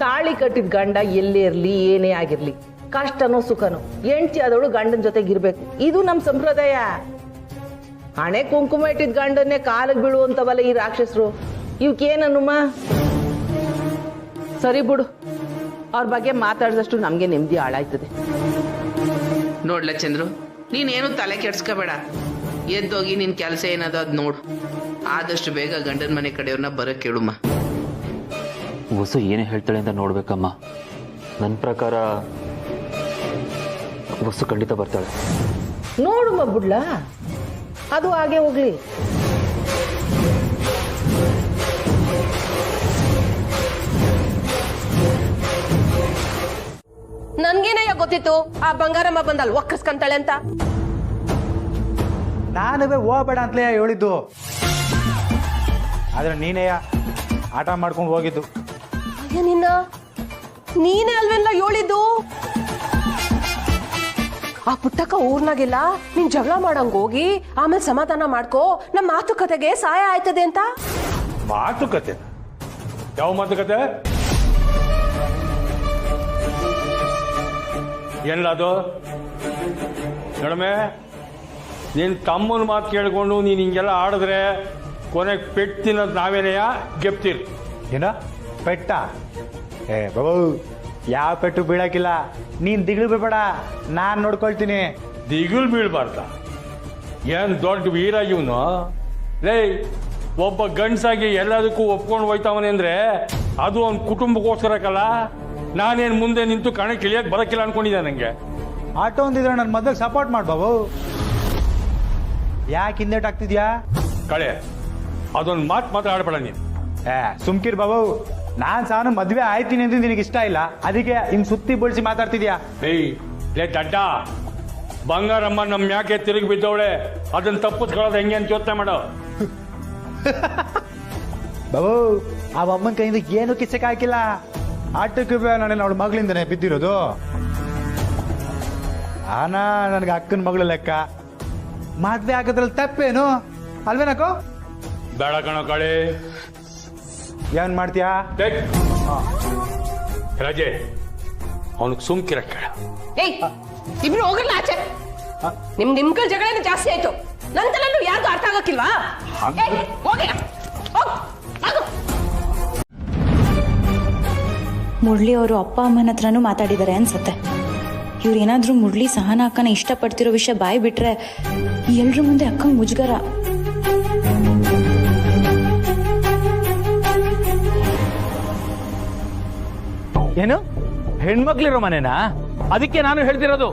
ತಾಳಿ ಕಟ್ಟಿದ ಗಂಡ ಎಲ್ಲೇ ಇರಲಿ, ಏನೇ ಆಗಿರ್ಲಿ, ಕಷ್ಟನೋ ಸುಖನೋ ಹೆಂಡ್ತಿ ಆದವಳು ಗಂಡನ ಜೊತೆಗಿರ್ಬೇಕು, ಇದು ನಮ್ಮ ಸಂಪ್ರದಾಯ. ಹಣೆ ಕುಂಕುಮ ಇಟ್ಟಿದ್ ಗಂಡನ್ನೇ ಕಾಲಿಗೆ ಬೀಳುವಂತವಲ್ಲ ಈ ರಾಕ್ಷಸರು, ಇವಕ್ಕೇನನ್ನುಮ್ಮ? ಸರಿ ಬಿಡು, ಅವ್ರ ಬಗ್ಗೆ ಮಾತಾಡಿದಷ್ಟು ನಮಗೆ ನೆಮ್ಮದಿ ಹಾಳಾಯ್ತದೆ. ನೋಡ್ಲ ಚಂದ್ರು, ನೀನೇನು ತಲೆ ಕೆಡ್ಸ್ಕೋಬೇಡ, ಎದ್ದೋಗಿ ನಿನ್ ಕೆಲಸ ಏನದ ಅದ್ ನೋಡು. ಆದಷ್ಟು ಬೇಗ ಗಂಡನ ಮನೆ ಕಡೆಯವ್ರನ್ನ ಬರಕ್ ಕೇಳುಮ್ಮ. ಹೊಸ ಏನೇ ಹೇಳ್ತಾಳೆ ಅಂತ ನೋಡ್ಬೇಕಮ್ಮ. ನನ್ನ ಪ್ರಕಾರ ಹೊಸ ಖಂಡಿತ ಬರ್ತಾಳೆ. ನೋಡುಮ್ಮ ಬಿಡ್ಲ, ಅದು ಹಾಗೆ ಹೋಗ್ಲಿ. ನನ್ಗೇನಯ್ಯ ಗೊತ್ತಿತ್ತು ಆ ಬಂಗಾರಮ್ಮ ಬಂದಲ್ ಒಕ್ಕರ್ಸ್ಕಂತಾಳೆ ಅಂತ? ನಾನುವೇ ಹೋಗ್ಬೇಡ ಅಂತಲೇ ಹೇಳಿದ್ದು, ಆದ್ರೆ ನೀನೇ ಆಟ ಮಾಡ್ಕೊಂಡು ಹೋಗಿದ್ದು. ಅಯ್ಯ ನಿನ್ನ, ನೀನೇ ಅಲ್ವೆಲ್ಲ ಹೇಳಿದ್ದು? ಆ ಪುಟ್ಟಕ್ಕ ಊರ್ನಾಗಿಲ್ಲ, ನೀನ್ ಜಗಳ ಮಾಡಂಗ್ ಹೋಗಿ ಆಮೇಲೆ ಸಮಾಧಾನ ಮಾಡ್ಕೋ, ನಮ್ಮ ಮಾತುಕತೆಗೆ ಸಹಾಯ ಆಯ್ತದೆ ಅಂತ. ಮಾತುಕತೆ? ಯಾವ ಮಾತುಕತೆ? ಎಲ್ಲದು ನೋಡಮೆ, ನಿನ್ ತಮ್ಮನ ಮಾತು ಕೇಳ್ಕೊಂಡು ನೀನು ಹಿಂಗೆಲ್ಲ ಆಡಿದ್ರೆ ಕೊನೆಗೆ ಪೆಟ್ಟು ತಿನ್ನೋದು ನಾವೇನೆಯ ಗೆಪ್ತೀರಿ. ಏನ ಪೆಟ್ಟ? ಏ ಬಾಬು, ಯಾವ ಪೆಟ್ಟು ಬೀಳಕ್ಕಿಲ್ಲ, ನೀನ್ ದಿಗ್ಳು ಬೀಳ್ಬೇಡ, ನಾನ್ ನೋಡ್ಕೊಳ್ತೀನಿ. ದಿಗುಲ್ ಬೀಳ್ಬಾರ್ದ? ಏನ್ ದೊಡ್ಡ ವೀರ ಇವನು. ಲೇ, ಒಬ್ಬ ಗಂಡ್ಸಾಗಿ ಎಲ್ಲದಕ್ಕೂ ಒಪ್ಕೊಂಡು ಹೋಯ್ತಾವನೆ ಅಂದ್ರೆ ಅದು ಅವ್ನ ಕುಟುಂಬಕ್ಕೋಸ್ಕರಕ್ಕಲ್ಲ. ನಾನೇನು ಮುಂದೆ ನಿಂತು ಕಣಕ್ಕೆ ಇಳಿಯಕ್ಕೆ ಬರಕ್ಕಿಲ್ಲ ಅನ್ಕೊಂಡಿದ್ದೆ. ನನಗೆ ಆಟೋ ಒಂದಿದ್ರೆ ನನ್ನ ಮದ್ವೆಗೆ ಸಪೋರ್ಟ್ ಮಾಡ್ ಬಾಬು. ಯಾಕೆ ಹಿಂದೇಟ್ ಆಗ್ತಿದ್ಯಾ? ಕಳೆ ಅದೊಂದು ಮಾತು ಆಡ್ಬೇಡ ನೀನು. ಸುಮ್ಕಿರ್ ಬಾಬು, ನಾನ್ ಸಾನು ಮದ್ವೆ ಆಯ್ತೀನಿ ಅಂದ್ರೆ ನಿನಗೆ ಇಷ್ಟ ಇಲ್ಲ, ಅದಕ್ಕೆ ಹಿಂಗ್ ಸುತ್ತಿ ಬಳಸಿ ಮಾತಾಡ್ತಿದ್ಯಾ? ಏಯ್ ಲೇ ದಡ್ಡ, ಬಂಗಾರಮ್ಮ ನಮ್ ಯಾಕೆ ತಿರುಗಿ ಬಿದ್ದವಳೆ, ಅದನ್ನ ತಪ್ಪಿಸ್ಕೊಳ್ಳೋದು ಹೆಂಗೆ ಅಂತ ಯೋಚನೆ ಮಾಡೋ. ಬಾಬು, ಆ ಅಮ್ಮನ ಕೈಯಿಂದ ಏನು ಕಿಚ್ಚಕ್ಕೆ ಹಾಕಿಲ್ಲ, ಆಟಕ್ಕೆ ನಾನು ಅವಳ ಮಗಳಿಂದನೇ ಬಿದ್ದಿರೋದು. ಆನಾ ನನಗೆ ಅಕ್ಕನ ಮಗಳ ಲೆಕ್ಕ, ಮದ್ವೆ ಆಗೋದ್ರಲ್ಲಿ ತಪ್ಪೇನು ಅಲ್ವೇನಕೋ? ಬೇಡ ಕಣೋ ಕಳೆ. ಏನ್ ಮಾಡ್ತೀಯಾ? ರಜೆ ಅವನಿಗೆ ಸುಮ್ಕಿರ ಕೇಳ. ಏಯ್, ಇಬ್ರು ಹೋಗಲ್ಲ ಆಚೆ. ನಿಮ್ಗಳ ಜಗಳೇನು ಜಾಸ್ತಿ ಆಯ್ತು, ನಂತರಲ್ಲೂ ಯಾರಿಗೂ ಅರ್ಥ ಆಗಕ್ಕಿಲ್ವಾ? ಮುರಳಿ ಅವರು ಅಪ್ಪ ಅಮ್ಮನ ಹತ್ರನೂ ಮಾತಾಡಿದ್ದಾರೆ ಅನ್ಸುತ್ತೆ. ಇವ್ರೇನಾದ್ರೂ ಮುರಳಿ ಸಹನಾ ಅಕ್ಕನ ಇಷ್ಟಪಡ್ತಿರೋ ವಿಷಯ ಬಾಯಿ ಬಿಟ್ರೆ ಎಲ್ರ ಮುಂದೆ ಅಕ್ಕಂಗೆ ಮುಜುಗರ. ಏನು ಹೆಣ್ಮಕ್ಳಿರೋ ಮನೆನಾ? ಅದಕ್ಕೆ ನಾನು ಹೇಳ್ತಿರೋದು,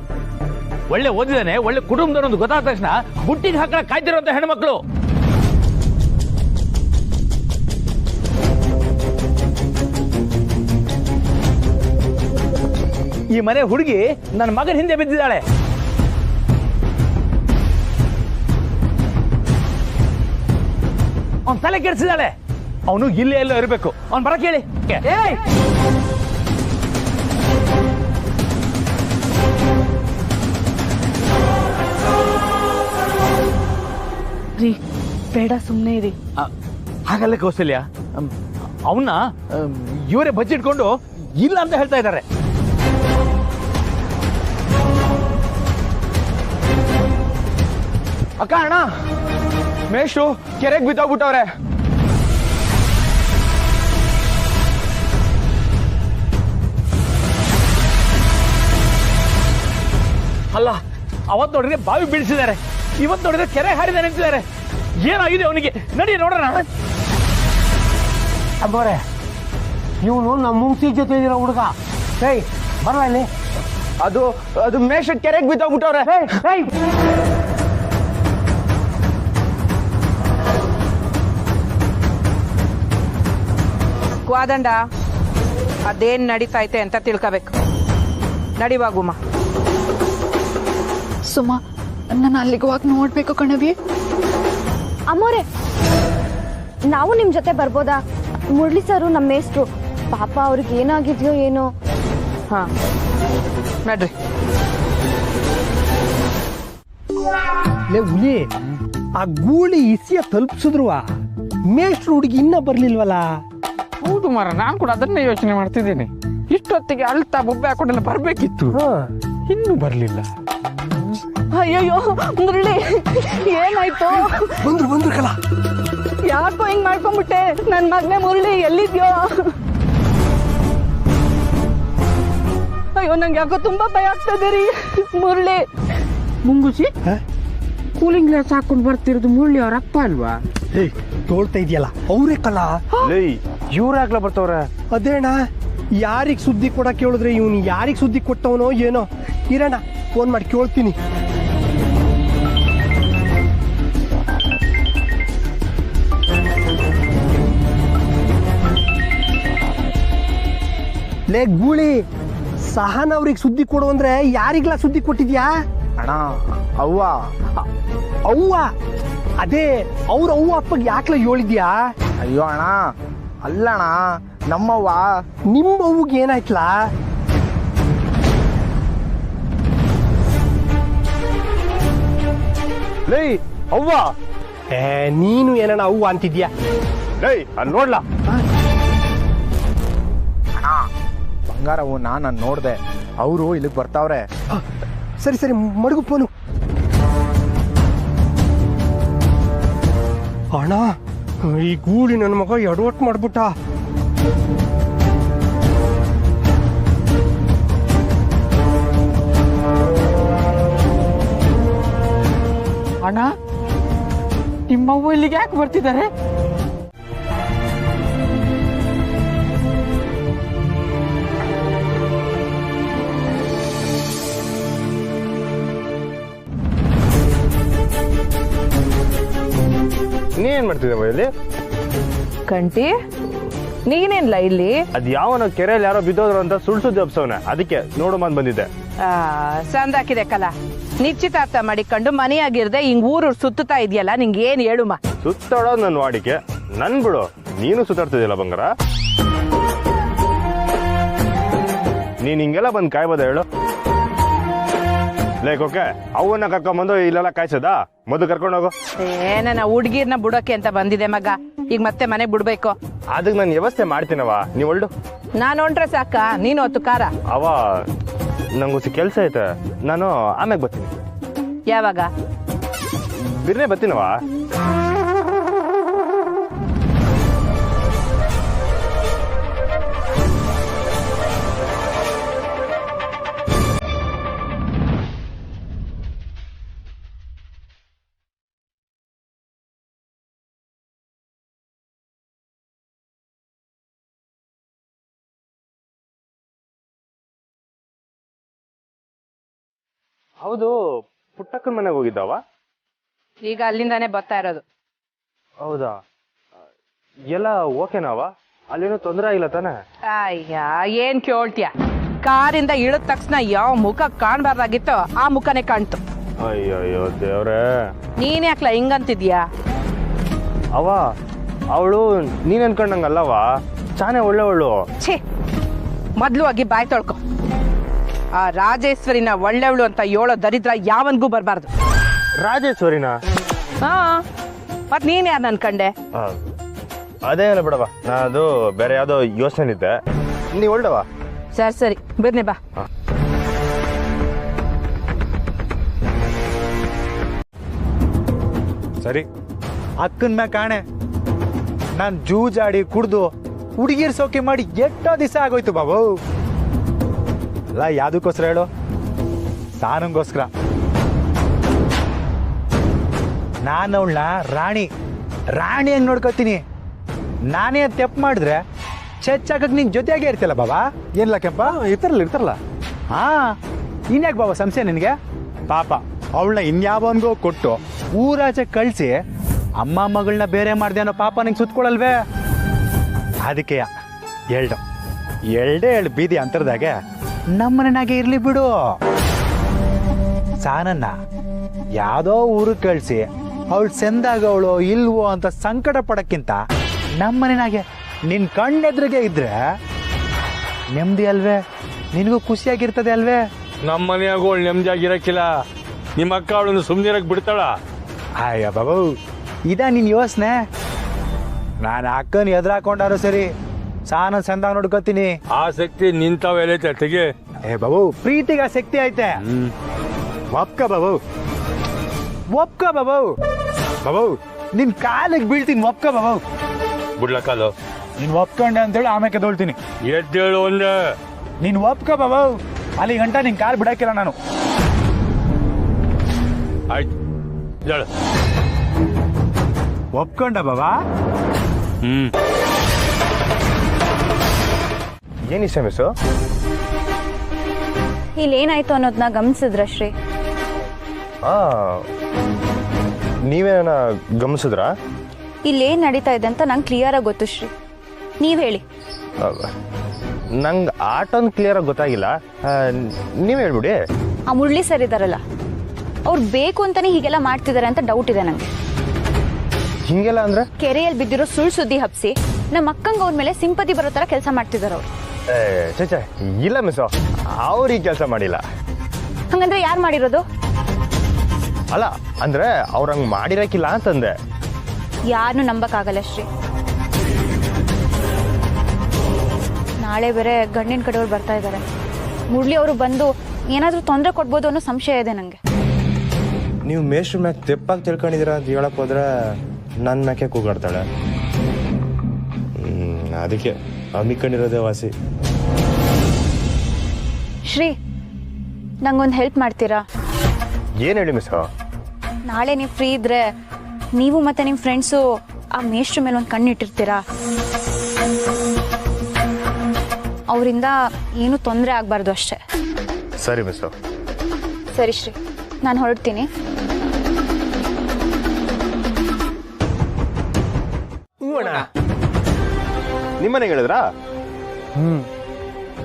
ಒಳ್ಳೆ ಓದಿದಾನೆ, ಒಳ್ಳೆ ಕುಟುಂಬದವರೊಂದು ಗೊತ್ತಾದ ತಕ್ಷಣ ಬುಟ್ಟಿಗೆ ಹಾಕಲ ಕಾಯ್ತಿರೋಂಥ ಹೆಣ್ಮಕ್ಳು. ಈ ಮನೆ ಹುಡುಗಿ ನನ್ನ ಮಗನ ಹಿಂದೆ ಬಿದ್ದಿದ್ದಾಳೆ. ಅವನ್ ತಲೆ ಕೆಡಿಸಿದಾಳೆ. ಅವನು ಇಲ್ಲೇ ಎಲ್ಲೋ ಇರಬೇಕು. ಅವ್ನು ಬರಕ್ಕೆ ಹೇಳಿ. ರೀ ಬೇಡ ಸುಮ್ಮನೆ ಇರಿ. ಹಾಗಲ್ಲ ಕೌಸಲ್ಯ, ಅವನ್ನ ಇವರೇ ಬಚ್ಚಿಟ್ಕೊಂಡು ಇಲ್ಲ ಅಂತ ಹೇಳ್ತಾ ಇದ್ದಾರೆ. ಅಕ್ಕ ಅಣ್ಣ, ಮೇಷ್ಟ್ರು ಕೆರೆಗೆ ಬಿದ್ದೋಗ್ಬಿಟ್ಟವ್ರೆ. ಅಲ್ಲ, ಅವತ್ತು ನೋಡಿದ್ರೆ ಬಾವಿ ಬೀಳಿಸಿದ್ದಾರೆ, ಇವತ್ತು ನೋಡಿದ್ರೆ ಕೆರೆ ಹಾರಿದ ನಿಂತಿದ್ದಾರೆ. ಏನಾಗಿದೆ ಅವನಿಗೆ? ನಡಿ ನೋಡೋಣ. ಅಬ್ಬರೇ, ಇವನು ನಮ್ಮ ಮುಂಗ್ಸಿ ಜೊತೆ ಇರೋ ಹುಡುಗ. ಏಯ್ ಬರಲ್ಲ ಇಲ್ಲಿ. ಅದು ಮೇಷ್ಟ್ರು ಕೆರೆಗೆ ಬಿದ್ದೋಗ್ಬಿಟ್ಟವ್ರೆ. ಕ್ವಾದಂಡ, ಅದೇನ್ ನಡೀತೈತೆ ಅಂತ ತಿಳ್ಕೋಬೇಕು. ನಡಿವಾಗುಮ್ಮ. ಸುಮಾ, ನಾನು ಅಲ್ಲಿಗೆ ಹೋಗಿ ನೋಡ್ಬೇಕು ಕಣವಿ. ಅಮ್ಮೋರೆ, ನಾವು ನಿಮ್ಮ ಜೊತೆ ಬರ್ಬೋದಾ? ಮುರಳಿ ಸರು ನಮ್ಮ ಮೇಷ್ಟ್ರು, ಪಾಪ ಅವ್ರಿಗೆ ಏನಾಗಿದ್ಯೋ ಏನೋ. ಹಾ ನಡ್ರಿ. ಲೇ ಹುಲಿ, ಆ ಗೂಳಿ ಇಸಿಯ ತಲುಪಿಸಿದ್ರು ಮೇಷ್ಟ್ರು ಹುಡುಗಿ ಇನ್ನ ಬರ್ಲಿಲ್ವಲ್ಲ? ಹೌದು ಮಾರ, ನಾನು ಕೂಡ ಅದನ್ನೇ ಯೋಚನೆ ಮಾಡ್ತಿದ್ದೀನಿ. ಇಷ್ಟೊತ್ತಿಗೆ ಅಳ್ತಾ ಬೊಬ್ಬೆ ಹಾಕೊಂಡೆಲ್ಲ ಬರ್ಬೇಕಿತ್ತು, ಇನ್ನೂ ಬರ್ಲಿಲ್ಲ. ಅಯ್ಯಯ್ಯೋ ಮುರಳಿ, ಏನಾಯ್ತು? ಬಂದ್ರು ಕಲ. ಯಾಕೋ ಹಿಂಗ್ ಮಾಡ್ಕೊಂಡ್ಬಿಟ್ಟೆ? ನನ್ ಮಗನೇ ಮುರಳಿ, ಎಲ್ಲಿದ್ಯೋ? ಅಯ್ಯೋ, ನಂಗೆ ಯಾಕೋ ತುಂಬಾ ಭಯ ಆಗ್ತದೆ ರೀ. ಮುರಳಿ ಮುಂಗುಸಿ ಕೂಲಿಂಗ್ ಗ್ಲಾಸ್ ಹಾಕೊಂಡು ಬರ್ತಿರೋದು ಮುರಳಿ ಅವ್ರ ಅಪ್ಪ ಅಲ್ವಾ? ಏಯ್, ತೋಳ್ತಾ ಇದೆಯಲ್ಲ ಅವರೇ ಕಲ. ಇವ್ರಾಗ್ಲ ಬರ್ತವ್ರೆ. ಅದೇಣ, ಯಾರಿಗ್ ಸುದ್ದಿ ಕೊಡಕ್ ಹೇಳಿದ್ರೆ ಇವನು ಯಾರಿಗ್ ಸುದ್ದಿ ಕೊಟ್ಟವನೋ ಏನೋ. ಇರೋಣ, ಫೋನ್ ಮಾಡಿ ಕೇಳ್ತೀನಿ. ಲೇ ಗೂಳಿ, ಸಹನ ಅವ್ರಿಗೆ ಸುದ್ದಿ ಕೊಡು ಅಂದ್ರೆ ಯಾರಿಗ್ಲಾ ಸುದ್ದಿ ಕೊಟ್ಟಿದ್ಯಾ? ಅಣ್ಣ, ಅವ್ವ ಅವ್ವ, ಅದೇ ಅವ್ರ ಅವ್ವ ಅಪ್ಪಗೆ ಯಾಕ್ಲ ಹೇಳಿದ್ಯಾ? ಅಯ್ಯೋ ಅಣ್ಣ, ಅಲ್ಲಣ್ಣ, ನಮ್ಮವ್ವ. ನಿಮ್ಮ ಅವ್ವಗೆ ಏನಾಯ್ತಲಾ? ಲೇ ಅವ್ವ, ನೀನು ಏನಣ್ಣ ಅವ್ವ ಅಂತಿದ್ಯಾ? ಲೇ ಅಲ್ಲಿ ನೋಡ್ಲಾ? ಬಂಗಾರವು ನಾನು ನೋಡ್ದೆ, ಅವರು ಇಲ್ಲಿಗೆ ಬರ್ತಾವ್ರೆ. ಸರಿ ಸರಿ, ಮಡಗು ಫೋನು. ಅಣ್ಣ, ಈ ಗೂಳಿ ನನ್ನ ಮಗ ಎಡವಟ್ ಮಾಡ್ಬಿಟ್ಟ. ಅಣ್ಣ, ನಿಮ್ಮವ್ವ ಇಲ್ಲಿಗೆ ಯಾಕೆ ಬರ್ತಿದ್ದಾರೆ? ನೀ ಏನ್ ಮಾಡ್ತಿದ್ದೇವ ಇಲ್ಲಿ? ಕಂಟಿ, ನೀನೇನ್ಲ ಇಲ್ಲಿ? ಅದ್ ಯಾವನ ಕೆರೆಯಲ್ಲಿ ಯಾರೋ ಬಿದ್ದೋದ್ರು ಅಂತ ಸುಳ್ಸುದ್ದಿ ಹಬ್ಸವನೆ, ಅದಕ್ಕೆ ನೋಡು ಮಂದ್ ಬಂದಿದ್ದೆ. ಸಂದಾಕಿದೆ ಕಲ. ನಿಶ್ಚಿತಾರ್ಥ ಮಾಡಿಕೊಂಡು ಮನೆಯಾಗಿರ್ದೆ ಹಿಂಗ್ ಊರು ಸುತ್ತುತ್ತಾ ಇದೆಯಲ್ಲ, ನಿಂಗೆ ಏನ್ ಹೇಳುಮ? ಸುತ್ತಾಡೋದು ನನ್ನ ವಾಡಿಕೆ, ನನ್ ಬಿಡು. ನೀನು ಸುತ್ತಾಡ್ತಿದ್ಯಲ್ಲ ಬಂಗಾರ. ನೀನ್ ಹಿಂಗೆಲ್ಲ ಬಂದ್ ಕಾಯ್ಬೋದ ಹೇಳು? ಓಕೆ, ಅವನ್ನ ಕರ್ಕೊಂಡ್ಬಂದು ಇಲ್ಲೆಲ್ಲ ಕಾಯ್ಸದ? ಮೊದಲು ಕರ್ಕೊಂಡು ಹೋಗು. ನನ್ನ ಹುಡ್ಗಿರ್ನ ಬಿಡೋಕೆ ಅಂತ ಬಂದಿದೆ ಮಗ, ಈಗ ಮತ್ತೆ ಮನೆ ಬಿಡ್ಬೇಕು. ಅದಕ್ಕೆ ನಾನು ವ್ಯವಸ್ಥೆ ಮಾಡ್ತೀನವ, ನೀವ್ ಹೊಲ್ಡು. ನಾನು ಹೊಂಟ್ರೆ ಸಾಕ, ನೀನು ಹೊತ್ತು ಕಾರ. ಅವ ನಂಗೊಸಿ ಕೆಲ್ಸ ಐತೆ, ನಾನು ಆಮ್ಯಾಗ ಬರ್ತೀನಿ. ಯಾವಾಗ? ಬಿರ್ನೆ ಬರ್ತೀನವ. ಹೌದು, ಪುಟ್ಟಕ್ಕನ ಮನೆಗೆ ಹೋಗಿದ್ದಾವ? ಈಗ ಅಲ್ಲಿಂದಾನೆ ಬರ್ತಾ ಇರೋದು. ಹೌದಾ? ಎಲ್ಲ ಓಕೆನಾವ? ಅಲ್ಲೇನೋ ತೊಂದರೆ ಆಗಿಲ್ಲ ತಾನೆ? ಅಯ್ಯ, ಏನ್ ಕೇಳ್ತೀಯ? ಕಾರಿಂದ ಇಳಿದ ತಕ್ಷಣ ಯಾವ ಮುಖ ಕಾಣ್ಬಾರ್ದಾಗಿತ್ತೋ ಆ ಮುಖನೇ ಕಾಣ್ತು. ಅಯ್ಯಯ್ಯೋ ದೇವ್ರೆ, ನೀನ್ ಯಾಕ್ಲ ಹಿಂಗಂತಿದ್ಯಾ? ಅವ ಅವಳು ನೀನ್ ಅನ್ಕೊಂಡಂಗಲ್ಲವಾ, ಚಾನೆ ಒಳ್ಳೆವಳು. ಛೇ, ಮೊದ್ಲು ಆಗಿ ಬಾಯ್ ತೊಳ್ಕೊ. ಆ ರಾಜೇಶ್ವರಿನ ಒಳ್ಳೆವಳು ಅಂತ ಹೇಳೋ ದರಿದ್ರ ಯಾವನ್ಗೂ ಬರಬಾರ್ದು. ರಾಜೇಶ್ವರಿನ? ಹಾ, ಮತ್ ನೀನ್ ಯಾರು ಅನ್ಕಂಡೆ? ಅದೇ ಅಲ್ಲ ಬಿಡವ, ನಾ ಅದು ಬೇರೆ ಯಾವ್ದೋ ಯೋಚನೆ ಇದ್ದೆ. ನೀ ಒಳ್ಳೆವ. ಸರಿ ಬಿರ್ನೆ ಬಾ. ಸರಿ, ಅಕ್ಕನ ಮ್ಯಾಗ ಕಾಣೆ ನಾನು ಜೂಜಾಡಿ ಕುಡ್ದು ಹುಡುಗಿರ್ ಸೋಕೆ ಮಾಡಿ ಎಷ್ಟೋ ದಿವಸ ಆಗೋಯ್ತು ಬಾಬು. ಅಲ್ಲ ಯಾವ್ದಕ್ಕೋಸ್ಕರ ಹೇಳು? ಸಾನಂಗೋಸ್ಕರ. ನಾನು ಅವಳನ್ನ ರಾಣಿ ಹಂಗೆ ನೋಡ್ಕೋತೀನಿ. ನಾನೇ ತೆಪ್ಪು ಮಾಡಿದ್ರೆ ಚೆಚ್ಚಾಕಕ್ಕೆ ನಿನ್ ಜೊತೆಯಾಗೆ ಇರ್ತಿಲ್ಲ ಬಾಬಾ. ಏನಿಲ್ಲ ಕೆಂಪ, ಇರ್ತಾರಲ್ಲ. ಹಾ, ಇನ್ಯಾಕೆ ಬಾಬಾ ಸಂಶಯ ನಿನಗೆ? ಪಾಪ ಅವಳನ್ನ ಇನ್ಯಾವನ್ಗೋ ಕೊಟ್ಟು ಊರಾಚೆ ಕಳಿಸಿ ಅಮ್ಮ ಮಗಳನ್ನ ಬೇರೆ ಮಾಡ್ದೆ ಅನ್ನೋ ಪಾಪ ನಿಂಗೆ ಸುತ್ಕೊಳಲ್ವೇ? ಅದಕ್ಕೆ ಎರಡೇ ಬೀದಿ ಅಂತರದಾಗೆ ನಮ್ಮನೆನಾಗೆ ಇರ್ಲಿ ಬಿಡು. ಸಾನನ್ನ ಯಾವುದೋ ಊರಿಗೆ ಕಳಿಸಿ ಅವಳು ಸೆಂದಾಗವಳು ಇಲ್ವೋ ಅಂತ ಸಂಕಟ ಪಡಕ್ಕಿಂತ ನಮ್ಮನೆನಾಗೆ ನಿನ್ ಕಣ್ಣೆದ್ರಿಗೆ ಇದ್ರೆ ನೆಮ್ಮದಿ ಅಲ್ವೇ? ನಿನಗೂ ಖುಷಿಯಾಗಿರ್ತದೆ ಅಲ್ವೇ? ನಮ್ಮ ಮನೆಯಾಗ ಅವಳು ನೆಮ್ಮದಿಯಾಗಿರಕ್ಕಿಲ್ಲ. ನಿಮ್ಮ ಅಕ್ಕ ಅವಳನ್ನು ಸುಮ್ಮನಿರಕ್ ಬಿಡ್ತಾಳ? ಅಯ್ಯ ಬಾಬು, ಇದ ನಿನ್ ಯೋಚನೆ? ನಾನು ಅಕ್ಕನ ಎದುರಾಕೊಂಡಾರು ಸರಿ, ಸಾನ ಚಂದ ನೋಡ್ಕೋತೀನಿ. ಆ ಶಕ್ತಿ ನಿಂತಾವ ಎಲ್ಲೈತೆ ತೆಗೆ. ಏ ಬಾಬು, ಪ್ರೀತಿಗ ಶಕ್ತಿ ಐತೆ. ಒಪ್ಕ ಬಾಬು, ಬಾಬು ನಿನ್ ಕಾಲಿಗೆ ಬೀಳ್ತೀನಿ. ಒಪ್ಕ ಬಾಬು. ಬಿಡ್ಲ ಕಾಲು? ನೀನ್ ಒಪ್ಕೊಂಡೆ ಅಂತೇಳಿ ಆಮೇಲೆ ದೊಳ್ತೀನಿ. ಎದ್ದೇಳು ಒಂದೇ. ನೀನ್ ಒಪ್ಕ ಬಾಬು, ಅಲ್ಲಿ ಗಂಟ ನಿನ್ ಕಾಲು ಬಿಡಕ್ಕಿಲ್ಲ ನಾನು. ಆಯ್ತು, ಹೇಳು. ಒಪ್ಕೊಂಡ ಬಾಬಾ? ಏನಿಷ್ಟ ಮಿಸ್ಸು? ಇಲ್ಲೇನಾಯ್ತು ಅನ್ನೋದನ್ನ ಗಮನಿಸಿದ್ರ ಶ್ರೀ? ನೀವೇನ ಗಮನಿಸಿದ್ರಾ? ಇಲ್ಲೇನ್ ನಡೀತಾ ಇದೆ ಅಂತ ನಂಗೆ ಕ್ಲಿಯರಾಗಿ ಗೊತ್ತು ಶ್ರೀ, ನೀವ್ ಹೇಳಿ. ನಂಗೆ ಆಟೊಂದು ಕ್ಲಿಯರಾಗಿ ಗೊತ್ತಾಗಿಲ್ಲ, ನೀವ್ ಹೇಳ್ಬಿಡಿ. ಆ ಮುರಳಿ ಸರ್ ಇದಾರಲ್ಲ, ಅವ್ರು ಬೇಕು ಅಂತಾನೆ ಹೀಗೆಲ್ಲ ಮಾಡ್ತಿದ್ದಾರೆ ಅಂತ ಡೌಟ್ ಇದೆ ನಂಗೆ. ಹಿಂಗೆಲ್ಲ ಅಂದ್ರೆ? ಕೆರೆಯಲ್ಲಿ ಬಿದ್ದಿರೋ ಸುಳ್ಳು ಸುದ್ದಿ ಹಬ್ಸಿ ನಮ್ಮ ಅಕ್ಕಂಗ ಅವ್ರ ಮೇಲೆ ಸಿಂಪತಿ ಬರೋ ತರ ಕೆಲಸ ಮಾಡ್ತಿದಾರ ಅವ್ರು. ಚೇಚೆ ಇಲ್ಲ ಮಿಸ್, ಅವ್ರು ಈ ಕೆಲಸ ಮಾಡಿಲ್ಲ. ಹಂಗಂದ್ರೆ ಯಾರು ಮಾಡಿರೋದು? ಅಲ್ಲ ಅಂದ್ರೆ ಅವ್ರ ಹಂಗ್ ಮಾಡಿರಕ್ಕಿಲ್ಲ ಅಂತಂದೆ. ಯಾರನ್ನು ನಂಬಕ್ಕಾಗಲ್ಲ ಶ್ರೀ. ನಾಳೆ ಬೇರೆ ಗಂಡಿನ ಕಡೆಯವ್ರು ಬರ್ತಾ ಇದ್ದಾರೆ. ಮುರಳಿ ಅವರು ಬಂದು ಏನಾದ್ರೂ ತೊಂದರೆ ಕೊಡ್ಬೋದು ಅನ್ನೋ ಸಂಶಯ ಇದೆ ನಂಗೆ. ನೀವು ಮೇಷ್ಟ್ರ ಮ್ಯಾಕ್ ತೆಪ್ಪಾಗಿ ತಿಳ್ಕೊಂಡಿದ್ದೀರಾ ಅಂತ ಹೇಳಕ್ ಹೋದ್ರೆ ನನ್ನ ಮ್ಯಾಕೆ ಕೂಗಾಡ್ತಾಳೆ. ಅದಕ್ಕೆ ಅಮ್ಮಿಕೊಂಡಿರೋದೇ ವಾಸಿ. ಶ್ರೀ, ನಂಗೊಂದು ಹೆಲ್ಪ್ ಮಾಡ್ತೀರಾ? ಏನು ಹೇಳಿ ಮಿಸ್? ನಾಳೆ ನೀವು ಫ್ರೀ ಇದ್ರೆ ನೀವು ಮತ್ತೆ ನಿಮ್ಮ ಫ್ರೆಂಡ್ಸು ಆ ಮೇಷ್ಟ್ರ ಮೇಲೆ ಒಂದು ಕಣ್ಣಿಟ್ಟಿರ್ತೀರಾ? ಅವರಿಂದ ಏನು ತೊಂದರೆ ಆಗಬಾರ್ದು ಅಷ್ಟೇ. ಸರಿ ಮಿಸ್. ಸರಿ ಶ್ರೀ, ನಾನು ಹೊರಡ್ತೀನಿ. ನಿಮ್ಮನೆಗೆ ಹೇಳಿದ್ರಾ?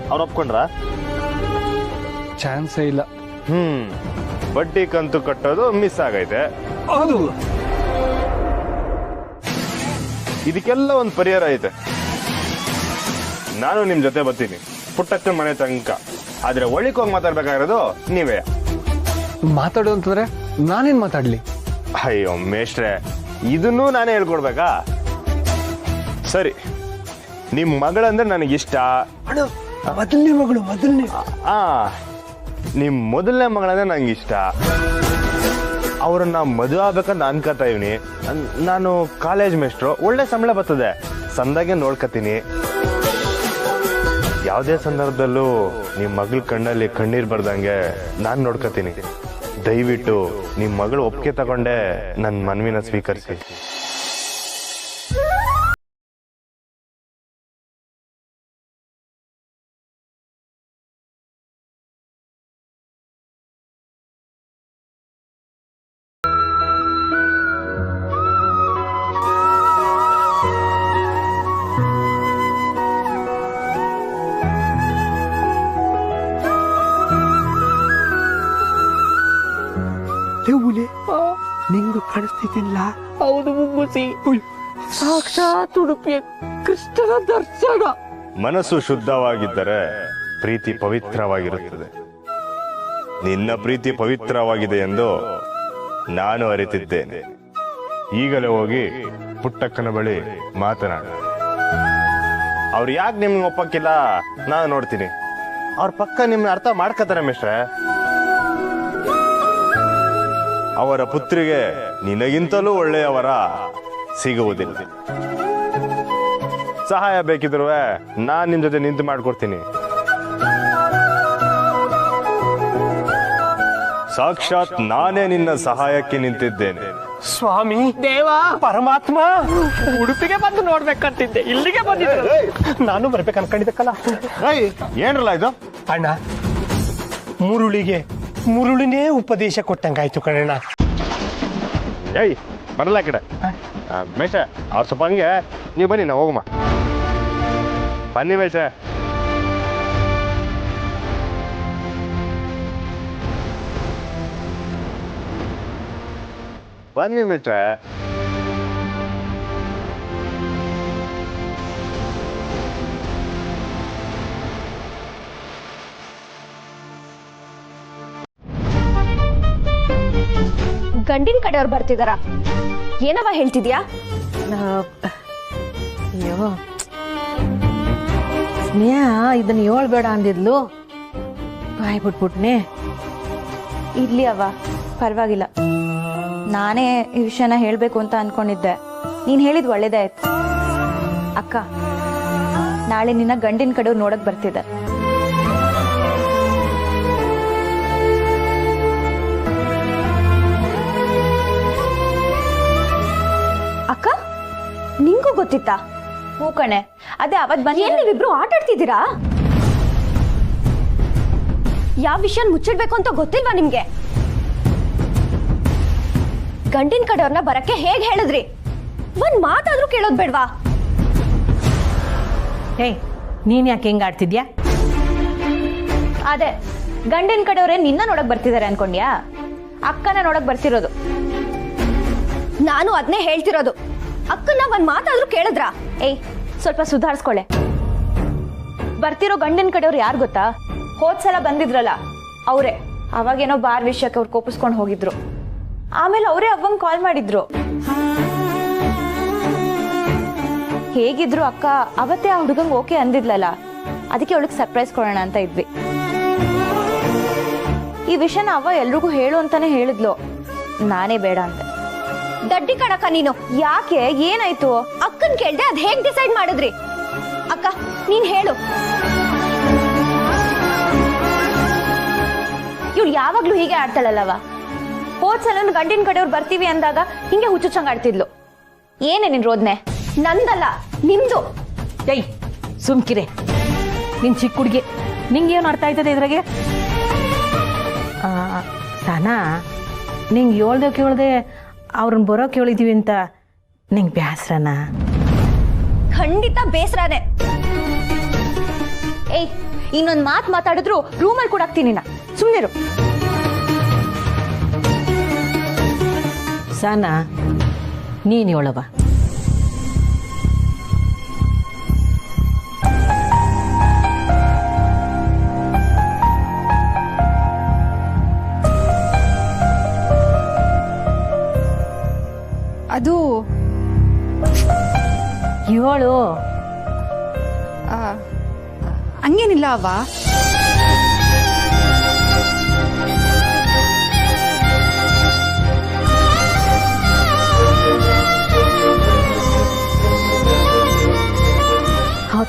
ಅವ್ರು ಒಪ್ಕೊಂಡ್ರ? ಚಾನ್ಸೇ ಇಲ್ಲ. ಬಡ್ಡಿ ಕಂತು ಕಟ್ಟೋದು ಮಿಸ್ ಆಗೈತೆ. ಹೌದು, ಇದಕ್ಕೆಲ್ಲ ಒಂದು ಪರಿಹಾರ ಐತೆ. ನಾನು ನಿಮ್ ಜೊತೆ ಬರ್ತೀನಿ ಪುಟ್ಟಕ್ಕ ಮನೆ ತನಕ. ಆದ್ರೆ ಒಳಿಕ್ ಹೋಗಿ ಮಾತಾಡ್ಬೇಕಾಗಿರೋದು ನೀವೇ. ಮಾತಾಡು ಅಂತಂದ್ರೆ ನಾನೇನ್ ಮಾತಾಡ್ಲಿ? ಅಯ್ಯೋ ಮೇಷ್ಟ್ರೆ, ಇದನ್ನೂ ನಾನೇ ಹೇಳ್ಕೊಡ್ಬೇಕಾ? ಸರಿ, ನಿಮ್ ಮಗಳಂದ್ರೆ ನನಗಿಷ್ಟ. ಮೊದಲನೇ ಮಗಳು? ನಿಮ್ ಮೊದಲನೇ ಮಗಳಂದ್ರೆ ನಂಗಿಷ್ಟ. ಅವ್ರನ್ನ ಮದುವೆ ಆಗ್ಬೇಕಂತ ಅನ್ಕೋತಾ ಇವ್ನಿ. ನಾನು ಕಾಲೇಜ್ ಮೇಷ್ಟ್ರು, ಒಳ್ಳೆ ಸಂಬಳ ಬರ್ತದೆ, ಸಂದಾಗೆ ನೋಡ್ಕತೀನಿ. ಯಾವುದೇ ಸಂದರ್ಭದಲ್ಲೂ ನಿಮ್ ಮಗಳ ಕಣ್ಣಲ್ಲಿ ಕಣ್ಣೀರ್ ಬರ್ದಂಗೆ ನಾನ್ ನೋಡ್ಕತೀನಿ. ದಯವಿಟ್ಟು ನಿಮ್ ಮಗಳು ಒಪ್ಪಿಗೆ ತಗೊಂಡೆ ನನ್ನ ಮನವಿನ ಸ್ವೀಕರಿಸಿ. ನಿಂಗು ಕಾಣಿಸ್ತಿದ್ದಿಲ್ಲ? ಹೌದು ಮುಗ್ಗುಸಿ. ಸಾಕ್ಷಾತ್ ಉಡುಪಿಯ ಕೃಷ್ಣನ ದರ್ಶನ. ಮನಸ್ಸು ಶುದ್ಧವಾಗಿದ್ದರೆ ಪ್ರೀತಿ ಪವಿತ್ರವಾಗಿರುತ್ತದೆ. ನಿನ್ನ ಪ್ರೀತಿ ಪವಿತ್ರವಾಗಿದೆ ಎಂದು ನಾನು ಅರಿತಿದ್ದೇನೆ. ಈಗಲೇ ಹೋಗಿ ಪುಟ್ಟಕ್ಕನ ಬಳಿ ಮಾತನಾಡ. ಅವ್ರು ಯಾಕೆ ನಿಮ್ಗೆ ಒಪ್ಪಕ್ಕಿಲ್ಲ ನಾನು ನೋಡ್ತೀನಿ. ಅವ್ರ ಪಕ್ಕ ನಿಮ್ನ ಅರ್ಥ ಮಾಡ್ಕೋತಾರೆ ಮಿಸ್ಟ್ರೆ. ಅವರ ಪುತ್ರಿಗೆ ನಿನಗಿಂತಲೂ ಒಳ್ಳೆಯವರ ಸಿಗುವುದಿಲ್ಲ. ಸಹಾಯ ಬೇಕಿದ್ರು ನಾನ್ ನಿಮ್ ಜೊತೆ ನಿಂತು ಮಾಡ್ಕೊಡ್ತೀನಿ. ಸಾಕ್ಷಾತ್ ನಾನೇ ನಿನ್ನ ಸಹಾಯಕ್ಕೆ ನಿಂತಿದ್ದೇನೆ. ಸ್ವಾಮಿ, ದೇವ, ಪರಮಾತ್ಮ, ಉಡುಪಿಗೆ ಬಂದು ನೋಡ್ಬೇಕಂತಿದ್ದೆ, ಇಲ್ಲಿಗೆ ಬಂದಿದ್ದೆ. ನಾನು ಬರ್ಬೇಕು ಅನ್ಕೊಂಡಿದ್ದಕ್ಕಲ್ಲ. ಏನ್ರಲ್ಲ ಇದು? ಅಣ್ಣ, ಮುರುಳಿನೇ ಉಪದೇಶ ಕೊಟ್ಟಂಗಾಯ್ತು ಕಣಣ್ಣ. ಏಯ್ ಬರಲ್ಲ ಕಡೆ ಮೇಷ. ಅವ್ರ ಸ್ವಲ್ಪ ಹಂಗೆ ನೀವು ಬನ್ನಿ, ನಾ ಹೋಗಮ್ಮ. ಬನ್ನಿ ಮೇಷ. ಬನ್ನಿ ಮೇಷ. ಗಂಡಿನ ಕಡೆಯವ್ರು ಬರ್ತಿದಾರ. ಏನವ ಹೇಳ್ತಿದ್ಯಾ? ಅಯ್ಯೋ ಸ್ನೇಹ ಇದನ್ನ ಹೇಳ್ಬೇಡ ಅಂದಿದ್ಲು, ಬಾಯ್ ಬಿಟ್ಬಿಟ್ನೆ. ಇರ್ಲಿ ಅವ್ವ, ಪರವಾಗಿಲ್ಲ. ನಾನೇ ಈ ವಿಷಯನ ಹೇಳ್ಬೇಕು ಅಂತ ಅನ್ಕೊಂಡಿದ್ದೆ. ನೀನ್ ಹೇಳಿದ್ ಒಳ್ಳೇದೇ ಆಯ್ತು. ಅಕ್ಕ, ನಾಳೆ ನಿನ್ನ ಗಂಡಿನ ಕಡೆಯವ್ರು ನೋಡಕ್ ಬರ್ತಿದ್ದೆ. ಅಕ್ಕ, ನಿಂಗೂ ಗೊತ್ತಿತ್ತಾ? ಹೂ ಕಣೆ, ಅದೇ ಅವತ್ ಬಂದು ನೀವಿಬ್ರು ಆಟ ಆಡ್ತಿದ್ದೀರಾ? ಯಾವ ವಿಷಯ ಮುಚ್ಚಿಡ್ಬೇಕು ಅಂತ ಗೊತ್ತಿಲ್ವಾ ನಿಮ್ಗೆ? ಗಂಡಿನ ಕಡೆಯವ್ರನ್ನ ಬರಕ್ಕೆ ಹೇಗ್ ಹೇಳಿದ್ರಿ? ಒಂದ್ ಮಾತಾದ್ರೂ ಕೇಳೋದ್ ಬೇಡ್ವಾ? ಏಯ್, ನೀನ್ ಯಾಕೆ ಹೆಂಗ್ ಆಡ್ತಿದ್ಯಾ? ಅದೇ ಗಂಡಿನ ಕಡೆಯವ್ರೆ ನಿನ್ನ ನೋಡಕ್ ಬರ್ತಿದಾರೆ ಅನ್ಕೊಂಡ್ಯಾ? ಅಕ್ಕನ ನೋಡಕ್ ಬರ್ತಿರೋದು. ನಾನು ಅದನ್ನೇ ಹೇಳ್ತಿರೋದು. ಅಕ್ಕನ ಒಂದ್ ಮಾತಾದ್ರೂ ಕೇಳಿದ್ರಾ? ಏಯ್, ಸ್ವಲ್ಪ ಸುಧಾರಿಸ್ಕೊಳ್ಳೆ. ಬರ್ತಿರೋ ಗಂಡಿನ ಕಡೆಯವ್ರು ಯಾರು ಗೊತ್ತಾ? ಹೋದ್ಸಲ ಬಂದಿದ್ರಲ್ಲ ಅವ್ರೆ. ಅವಾಗೇನೋ ಬಾರ್ ವಿಷಯಕ್ಕೆ ಅವ್ರು ಕೋಪಿಸ್ಕೊಂಡು ಹೋಗಿದ್ರು. ಆಮೇಲೆ ಅವರೇ ಅವ್ವಂಗ್ ಕಾಲ್ ಮಾಡಿದ್ರು. ಹೇಗಿದ್ರು ಅಕ್ಕ ಅವತ್ತೇ ಆ ಹುಡುಗಂಗ್ ಓಕೆ ಅಂದಿದ್ಲಲ್ಲ, ಅದಕ್ಕೆ ಅವಳಿಗೆ ಸರ್ಪ್ರೈಸ್ ಕೊಡೋಣ ಅಂತ ಇದ್ವಿ. ಈ ವಿಷಯನ ಅವ್ವ ಎಲ್ರಿಗೂ ಹೇಳು ಅಂತಾನೆ ಹೇಳಿದ್ಲು. ನಾನೇ ಬೇಡ ಅಂದೆ. ದಡ್ಡಿ ಕಣಕ್ಕ ನೀನು. ಯಾಕೆ, ಏನಾಯ್ತು? ಅಕ್ಕನ್ ಕೇಳ್ದೆ, ಅದ್ ಹೇಗ್ ಡಿಸೈಡ್ ಮಾಡಿದ್ರಿ? ಅಕ್ಕ ನೀನ್ ಹೇಳು. ಇವ್ಳು ಯಾವಾಗ್ಲೂ ಹೀಗೆ ಆಡ್ತಾಳಲ್ಲವ. ಹೋದ್ಸಲ ಗಂಡಿನ ಕಡೆಯವ್ರು ಬರ್ತೀವಿ ಅಂದಾಗ ಹಿಂಗೆ ಹುಚ್ಚುಚ್ಚಂಗ್ ಆಡ್ತಿದ್ಲು. ಏನೇ ನಿನ್ ರೋದ್ನೆ? ನಂದಲ್ಲ, ನಿಮ್ದು. ಏಯ್ ಸುಮ್ಕಿರೆ, ನಿನ್ ಚಿಕ್ಕ ಹುಡುಗಿ, ನಿಂಗೇನು ಅರ್ಥ ಆಯ್ತದೆ ಇದ್ರಾಗೆ? ಸಾನಾ, ನಿಂಗೆ ಕೇಳ್ದೆ ಅವ್ರನ್ನ ಬರೋಕೆ ಹೇಳಿದೀವಿ ಅಂತ ನಿಂಗೆ ಬೇಸರನ? ಖಂಡಿತ ಬೇಸರನೇ. ಏಯ್, ಇನ್ನೊಂದ್ ಮಾತು ಮಾತಾಡಿದ್ರು ರೂಮಲ್ಲಿ ಕೂಡ ಹಾಕ್ತೀನಿ. ಸುಮ್ಮನಿರು. ಸಾನಾ, ನೀನು ಹೇಳವ. ಅದು ಹೇಳು. ಹಂಗೇನಿಲ್ಲ ಅವ್ವ.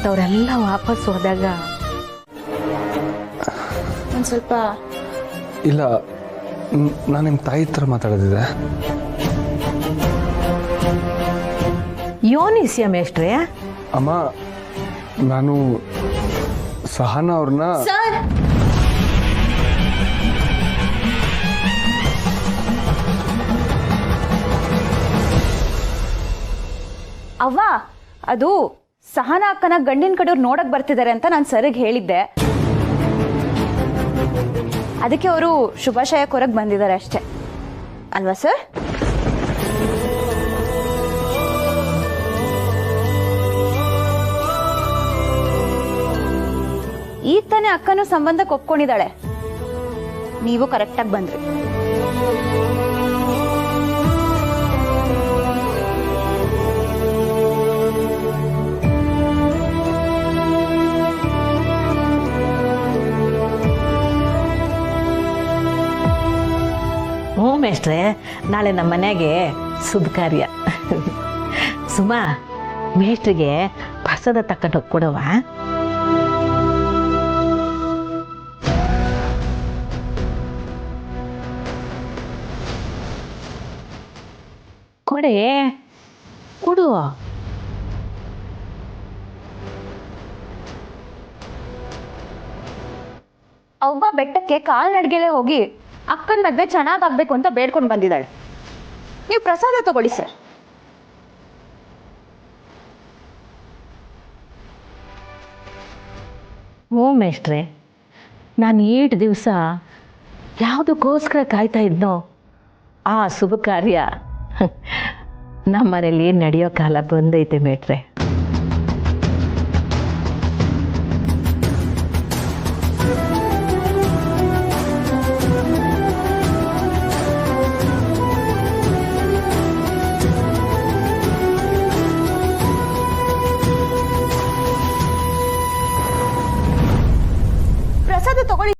ಅವರೆಲ್ಲ ವಾಪಸ್ ಹೋದಾಗ ಒಂದ್ ಸ್ವಲ್ಪ. ಇಲ್ಲ, ನಾನು ನಿಮ್ಮ ತಾಯಿ ಹತ್ರ ಮಾತಾಡೋದಿದೆ. ಯೋನಿಸ್ಯ ಮೇಷ್ಟ್ರೆ. ಅಮ್ಮ, ನಾನು ಸಹನಾ ಅವ್ರನ್ನ ಸರ್, ಅವ್ವ, ಅದು ಸಹನಾ ಅಕ್ಕನ ಗಂಡಿನ ಕಡೆಯವ್ರು ನೋಡಕ್ ಬರ್ತಿದ್ದಾರೆ ಅಂತ ನಾನು ಸರಿಗೆ ಹೇಳಿದ್ದೆ. ಅದಕ್ಕೆ ಅವರು ಶುಭಾಶಯ ಕೊರಗ್ ಬಂದಿದ್ದಾರೆ ಅಷ್ಟೇ ಅಲ್ವಾ ಸರ್? ಈಗ ತಾನೇ ಅಕ್ಕನೂ ಸಂಬಂಧಕ್ಕೆ ಒಪ್ಕೊಂಡಿದ್ದಾಳೆ. ನೀವು ಕರೆಕ್ಟಾಗಿ ಬಂದ್ರಿ. ಹ್ಞೂ ಮೇಷ್ಟ್ರೆ, ನಾಳೆ ನಮ್ಮ ಮನೆಗೆ ಶುಭ ಕಾರ್ಯ. ಸುಮಾ, ಮೇಷ್ಟ್ರಿಗೆ ಪ್ರಸಾದ ತಕೊಂಡು ಕೊಡವ. ಕೊಡೆ, ಕೊಡು. ಅವ್ವ ಬೆಟ್ಟಕ್ಕೆ ಕಾಲ್ನಡಿಗೆಲೆ ಹೋಗಿ ಅಕ್ಕನ ಮದ್ವೆ ಚೆನ್ನಾಗಾಗ್ಬೇಕು ಅಂತ ಬೇಡ್ಕೊಂಡು ಬಂದಿದ್ದಾಳೆ. ನೀವು ಪ್ರಸಾದ ತಗೊಳ್ಳಿ ಸರ್. ಹ್ಞೂ ಮೇಷ್ಟ್ರೆ, ನಾನು 8 ದಿವಸ ಯಾವುದಕ್ಕೋಸ್ಕರ ಕಾಯ್ತಾ ಇದ್ನೋ ಆ ಶುಭ ಕಾರ್ಯ ನಮ್ಮ ಮನೇಲಿ ನಡೆಯೋ ಕಾಲ ಬಂದೈತೆ ಮೇಷ್ಟ್ರೆ. ಪ್ರಸಾದ ತಗೊಳ್ಳಿ.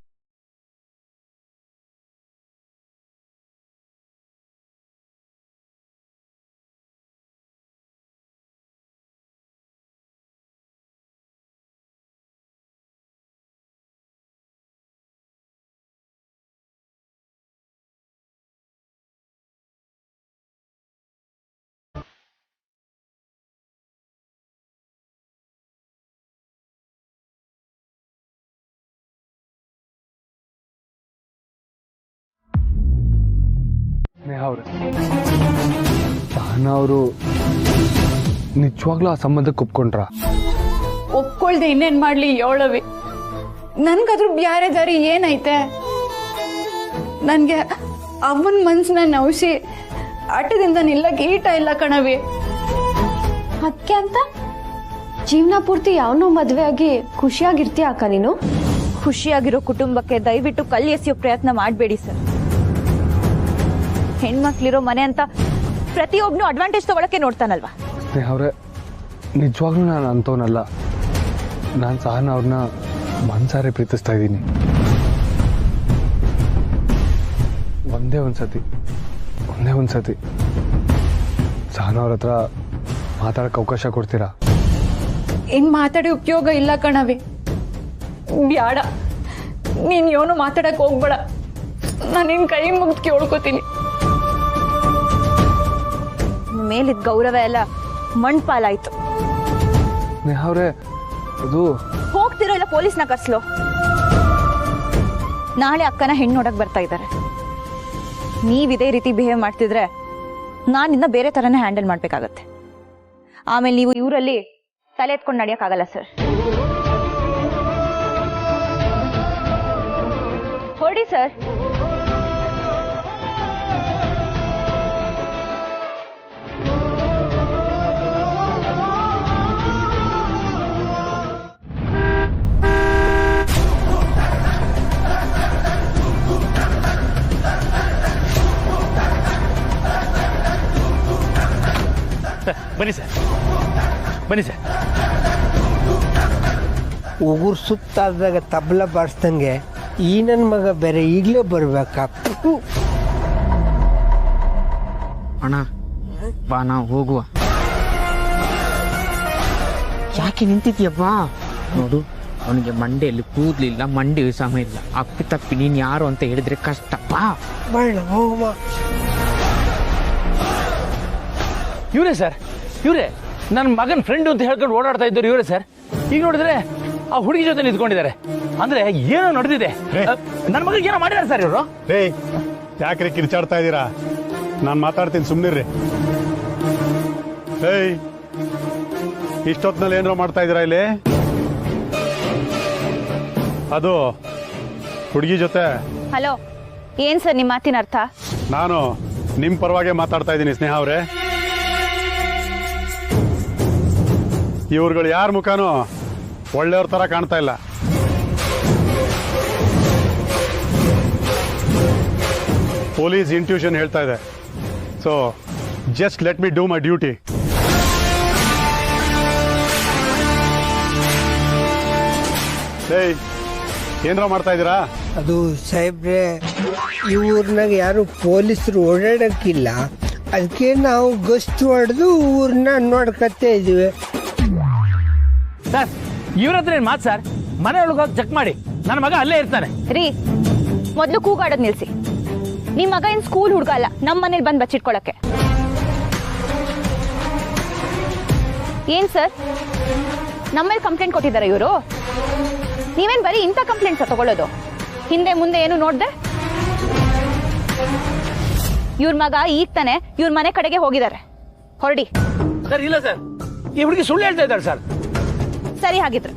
ಅವ್ರೆ, ಸಹನಾ ಅವರು ನಿಜವಾಗ್ಲೂ ಆ ಸಂಬಂಧಕ್ಕೆ ಒಪ್ಕೊಂಡ್ರ? ಒಪ್ಕೊಳ್ದೆ ಇನ್ನೇನ್ ಮಾಡ್ಲಿ ಯೋಳವಿ. ನನ್ಗದ್ರ ಬ್ಯಾರೆ ದಾರಿ ಏನೈತೆ? ನನ್ಗೆ ಅವನ್ ಮನ್ಸನ್ನ ನೌಸಿ ಆಟದಿಂದ ನಿಲ್ಲಕ್ ಈಟ ಇಲ್ಲ ಕಣವಿ. ಅದಕ್ಕೆ ಅಂತ ಜೀವನ ಪೂರ್ತಿ ಯಾವನೋ ಮದ್ವೆ ಆಗಿ ಖುಷಿಯಾಗಿರ್ತೀಯ ಅಕ್ಕ ನೀನು? ಖುಷಿಯಾಗಿರೋ ಕುಟುಂಬಕ್ಕೆ ದಯವಿಟ್ಟು ಕಲ್ಲು ಎಸೆಯೋ ಪ್ರಯತ್ನ ಮಾಡಬೇಡಿ ಸರ್. ಹೆಣ್ಮಕ್ಳಿರೋ ಮನೆ ಅಂತ ಪ್ರತಿಯೊಬ್ನು ಅಡ್ವಾಂಟೇಜ್ ತಗೊಳಕ್ಕೆ ನೋಡ್ತಾನಲ್ವಾ? ಅವ್ರೆ, ನಿಜವಾಗ್ಲೂ ನಾನು ಅಂತವನಲ್ಲ. ನಾನು ಸಹನಾ ಅವ್ರನ್ನ ಮನ್ಸಾರೆ ಪ್ರೀತಿಸ್ತಾ ಇದ್ದೀನಿ. ಒಂದೇ ಒಂದ್ಸತಿ ಸಹನಾ ಅವ್ರ ಹತ್ರ ಮಾತಾಡಕ್ಕೆ ಅವಕಾಶ ಕೊಡ್ತೀರಾ? ಏನ್ ಮಾತಾಡಿ ಉಪಯೋಗ ಇಲ್ಲ ಕಣವಿ. ಬ್ಯಾಡ, ನೀನ್ ಏನು ಮಾತಾಡಕ್ ಹೋಗ್ಬೇಡ. ನಾನು ನಿನ್ ಕೈ ಮುಗ್ದು ಕೇಳ್ಕೊತೀನಿ. ಮೇಲಿದ್ ಗೌರವ ಎಲ್ಲ ಮಣ್ಪಾಲಾಯ್ತು. ಅವ್ರೆ, ಅದು ಹೋಗ್ತಿರೋ ಇಲ್ಲ ಪೊಲೀಸ್ನ ಕರ್ಸ್ಲೋ. ನಾಳೆ ಅಕ್ಕನ ಹೆಣ್ಣು ನೋಡಕ್ ಬರ್ತಾ ಇದ್ದಾರೆ. ನೀವ್ ಇದೇ ರೀತಿ ಬಿಹೇವ್ ಮಾಡ್ತಿದ್ರೆ ನಾನಿನ್ನ ಬೇರೆ ತರನೇ ಹ್ಯಾಂಡಲ್ ಮಾಡ್ಬೇಕಾಗತ್ತೆ. ಆಮೇಲೆ ನೀವು ಇವರಲ್ಲಿ ತಲೆ ಎತ್ಕೊಂಡು ನಡೆಯಕ್ಕಾಗಲ್ಲ ಸರ್. ಹೊಡಿ ಸರ್. ಬನ್ನಿ ಸರ್, ಬನ್ನಿ ಸರ್. ಉಗುರು ಸುತ್ತಾದಾಗ ತಬಲ ಬಾರಿಸ್ದಂಗೆ ಈ ನನ್ನ ಮಗ ಬೇರೆ ಈಗಲೇ ಬರ್ಬೇಕಾ? ಅಣ್ಣ ಬಾ, ನಾವು ಹೋಗುವ. ಯಾಕೆ ನಿಂತಿದ್ಯಪ್ಪ? ನೋಡು, ಅವನಿಗೆ ಮಂಡೆಯಲ್ಲಿ ಕೂದಲಿಲ್ಲ, ಮಂಡೆ ಸಮಯ ಇಲ್ಲ. ಅಪ್ಪಿ ತಪ್ಪಿ ನೀನು ಯಾರು ಅಂತ ಹೇಳಿದ್ರೆ ಕಷ್ಟಪ್ಪ. ಬೇಡ ಹೋಗುವ. ಇವರೇ ಸರ್, ಇವರೇ ನನ್ನ ಮಗನ ಫ್ರೆಂಡ್ ಅಂತ ಹೇಳ್ಕೊಂಡು ಓಡಾಡ್ತಾ ಇದ್ದವ್ರು ಇವರೇ ಸರ್. ಈಗ ನೋಡಿದ್ರೆ ಆ ಹುಡುಗಿ ಜೊತೆ ನಿಂತ್ಕೊಂಡಿದ್ದಾರೆ. ಅಂದ್ರೆ ಏನೋ ನಡೆದಿದೆ. ನನ್ನ ಮಗನಿಗೆ ಏನೋ ಮಾಡಿದಾರೆ ಸರ್ ಇವರು. ಯಾಕ್ರಿ ಕಿರ್ಚಾಡ್ತಾ ಇದ್ದೀರಾ? ನಾನು ಮಾತಾಡ್ತೀನಿ, ಸುಮ್ಮನಿರ್ರಿ. ಇಷ್ಟೊತ್ತಿನಲ್ಲಿ ಏನಾರು ಮಾಡ್ತಾ ಇದ್ದೀರಾ ಇಲ್ಲಿ? ಅದು ಹುಡುಗಿ ಜೊತೆ. ಹಲೋ, ಏನ್ ಸರ್ ನಿಮ್ಮ ಮಾತಿನ ಅರ್ಥ? ನಾನು ನಿಮ್ ಪರವಾಗಿ ಮಾತಾಡ್ತಾ ಇದ್ದೀನಿ ಸ್ನೇಹ ಅವರೇ. ಇವ್ರುಗಳು ಯಾರ ಮುಖನೂ ಒಳ್ಳೆಯವ್ರ ತರ ಕಾಣ್ತಾ ಇಲ್ಲ. ಪೊಲೀಸ್ ಇಂಟ್ಯೂಷನ್ ಹೇಳ್ತಾ ಇದೆ. So just let me do my duty. ಏನ್ರ ಮಾಡ್ತಾ ಇದ್ದೀರಾ? ಅದು ಸಾಹೇಬ್ರೆ, ಈ ಊರ್ನಾಗ ಯಾರು ಪೊಲೀಸರು ಓಡಾಡಕ್ಕಿಲ್ಲ, ಅದಕ್ಕೆ ನಾವು ಗಸ್ತು ಹೊಡೆದು ಊರನ್ನ ನೋಡ್ಕತ್ತೇ ಇದೀವಿ. ಸರ್ ಇವ್ರ ಹತ್ರ ಏನು ಮಾತು ಸರ್? ಮನೆ ಒಳಗೆ ಹೋಗಿ ಚೆಕ್ ಮಾಡಿ, ನನ್ನ ಮಗ ಅಲ್ಲೇ ಇರ್ತಾನೆ. ರೀ, ಮೊದಲು ಕೂಗಾಡೋದು ನಿಲ್ಸಿ. ನಿಮ್ಮ ಮಗ ಏನು ಸ್ಕೂಲ್ ಹುಡುಗ ಅಲ್ಲ, ನಮ್ಮ ಮನೇಲಿ ಬಂದು ಬಚ್ಚಿಟ್ಕೊಳಕ್ಕೆ. ಏನ್ ಸರ್, ನಮ್ಮ ಮೇಲೆ ಕಂಪ್ಲೇಂಟ್ ಕೊಟ್ಟಿದ್ದಾರೆ ಇವರು? ನೀವೇನ್ ಬರೀ ಇಂಥ ಕಂಪ್ಲೇಂಟ್ಸ್ ತಗೊಳ್ಳೋದು? ಹಿಂದೆ ಮುಂದೆ ಏನು ನೋಡ್ದೆ? ಇವ್ರ ಮಗ ಈಗ ತಾನೆ ಇವ್ರ ಮನೆ ಕಡೆಗೆ ಹೋಗಿದ್ದಾರೆ. ಹೊರಡಿ. ಸರ್ ಇಲ್ಲ ಸರ್, ಈ ಹುಡುಗಿ ಸುಳ್ಳು ಹೇಳ್ತಾ ಇದ್ದಾಳೆ ಸರ್. ಸರಿ, ಹಾಗಿದ್ರೆ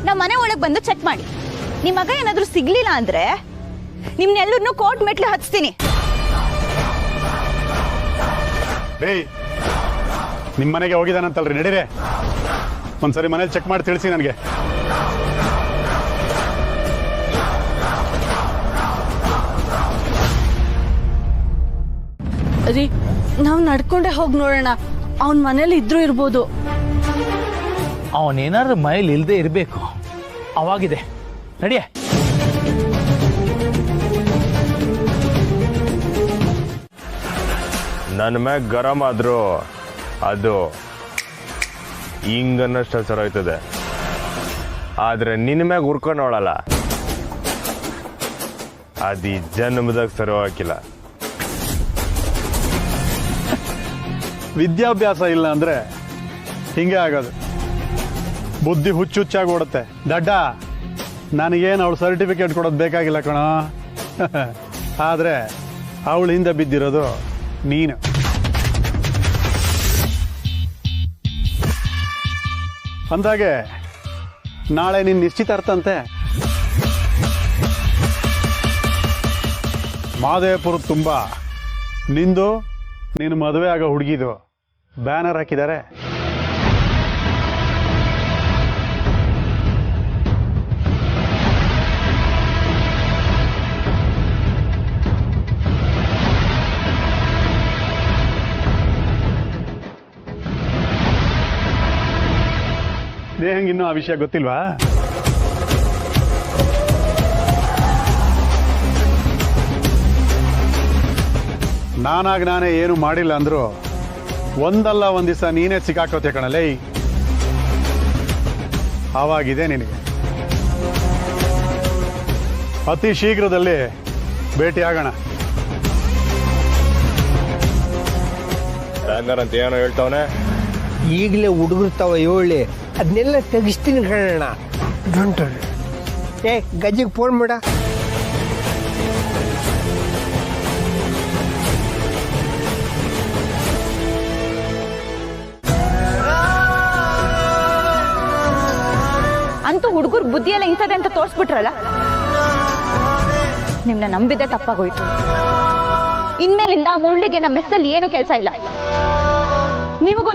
ನಮ್ಮ ಮನೆ ಒಳಗೆ ಬಂದು ಚೆಕ್ ಮಾಡಿ. ನಿಮ್ಮ ಮಗ ಏನಾದ್ರೂ ಸಿಗ್ಲಿಲ್ಲ ಅಂದ್ರೆ ನಿಮ್ನೆಲ್ಲರನ್ನು ಕೋರ್ಟ್ ಮೆಟ್ಲು ಹಚ್ತೀನಿ. ನಿಮ್ಮ ಮನೆಗೆ ಹೋಗಿದಾನಂತಲ್ರಿ, ನಡೀರೆ. ಒಂದ್ಸರಿ ಮನೇಲಿ ಚೆಕ್ ಮಾಡಿ ತಿಳಿಸಿ ನನಗೆ. ರೀ, ನಾವು ನಡ್ಕೊಂಡೆ ಹೋಗಿ ನೋಡೋಣ. ಅವನ ಮನೇಲಿ ಇದ್ರೂ ಇರ್ಬೋದು. ಅವನೇನಾದ್ರೂ ಮನೇಲಿ ಇಲ್ಲದೆ ಇರಬೇಕು. ಅವಾಗಿದೆ, ನಡಿಯ. ನನ್ನ ಮ್ಯಾಗ ಗರಂ ಆದ್ರೂ ಅದು ಹಿಂಗನ್ನಷ್ಟು ಹೆಸರು ಹೋಯ್ತದೆ. ಆದ್ರೆ ನಿನ್ನ ಮ್ಯಾಗ ಹುರ್ಕೊಂಡವಳಲ್ಲ, ಅದು ಈ ಜನ್ಮದಾಗ ಸರಿ ಹಾಕಿಲ್ಲ. ವಿದ್ಯಾಭ್ಯಾಸ ಇಲ್ಲ ಅಂದ್ರೆ ಹಿಂಗೆ ಆಗೋದು. ಬುದ್ಧಿ ಹುಚ್ಚುಚ್ಚಾಗಿ ಓಡುತ್ತೆ. ದಡ್ಡ, ನನಗೇನು ಅವಳು ಸರ್ಟಿಫಿಕೇಟ್ ಕೊಡೋದು ಬೇಕಾಗಿಲ್ಲ ಕಣ. ಆದರೆ ಅವಳು ಹಿಂದೆ ಬಿದ್ದಿರೋದು ನೀನು. ಅಂದಾಗೆ ನಾಳೆ ನಿನ್ನ ನಿಶ್ಚಿತಾರ್ಥಂತೆ. ಮಾದೇಪುರ ತುಂಬ ನಿಂದು ನೀನು ಮದುವೆ ಆಗೋ ಹುಡುಗಿದು ಬ್ಯಾನರ್ ಹಾಕಿದ್ದಾರೆ. ದೇಹಂಗಿನ್ನೂ ಆ ವಿಷಯ ಗೊತ್ತಿಲ್ವಾ? ನಾನೇ ಏನು ಮಾಡಿಲ್ಲ ಅಂದ್ರು ಒಂದಲ್ಲ ಒಂದ್ ದಿವಸ ನೀನೇ ಸಿಕ್ಕಾಕೋತೆ ಕಣಲೇ. ಆವಾಗಿದೆ ನಿನಗೆ. ಅತಿ ಶೀಘ್ರದಲ್ಲಿ ಭೇಟಿ ಆಗೋಣ. ಅಂತ ಏನೋ ಹೇಳ್ತಾವನೆ. ಈಗಲೇ ಹುಡುಗಿರ್ತಾವ ಹೇಳಿ, ಅದನ್ನೆಲ್ಲ ತೆಗಿಸ್ತೀನಿ ಕಣ. ಗಜ್ಜಿಗೆ ಫೋನ್ ಮಾಡ. ಅಂತೂ ಹುಡುಗರು ಬುದ್ಧಿ ಎಲ್ಲ ಇಂಥದ್ದೆ ಅಂತ ತೋರಿಸ್ಬಿಟ್ರಲ್ಲ, ನಿಮ್ನ ನಂಬಿದ್ದೆ ತಪ್ಪಾಗೋಯ್ತು. ಇನ್ಮೇಲಿಂದ ಮುಳ್ಳಿಗೆ ನಮ್ಮ ಮೆಸ್ಸಲ್ಲಿ ಏನು ಕೆಲಸ ಇಲ್ಲ. ನಿಮಗೂ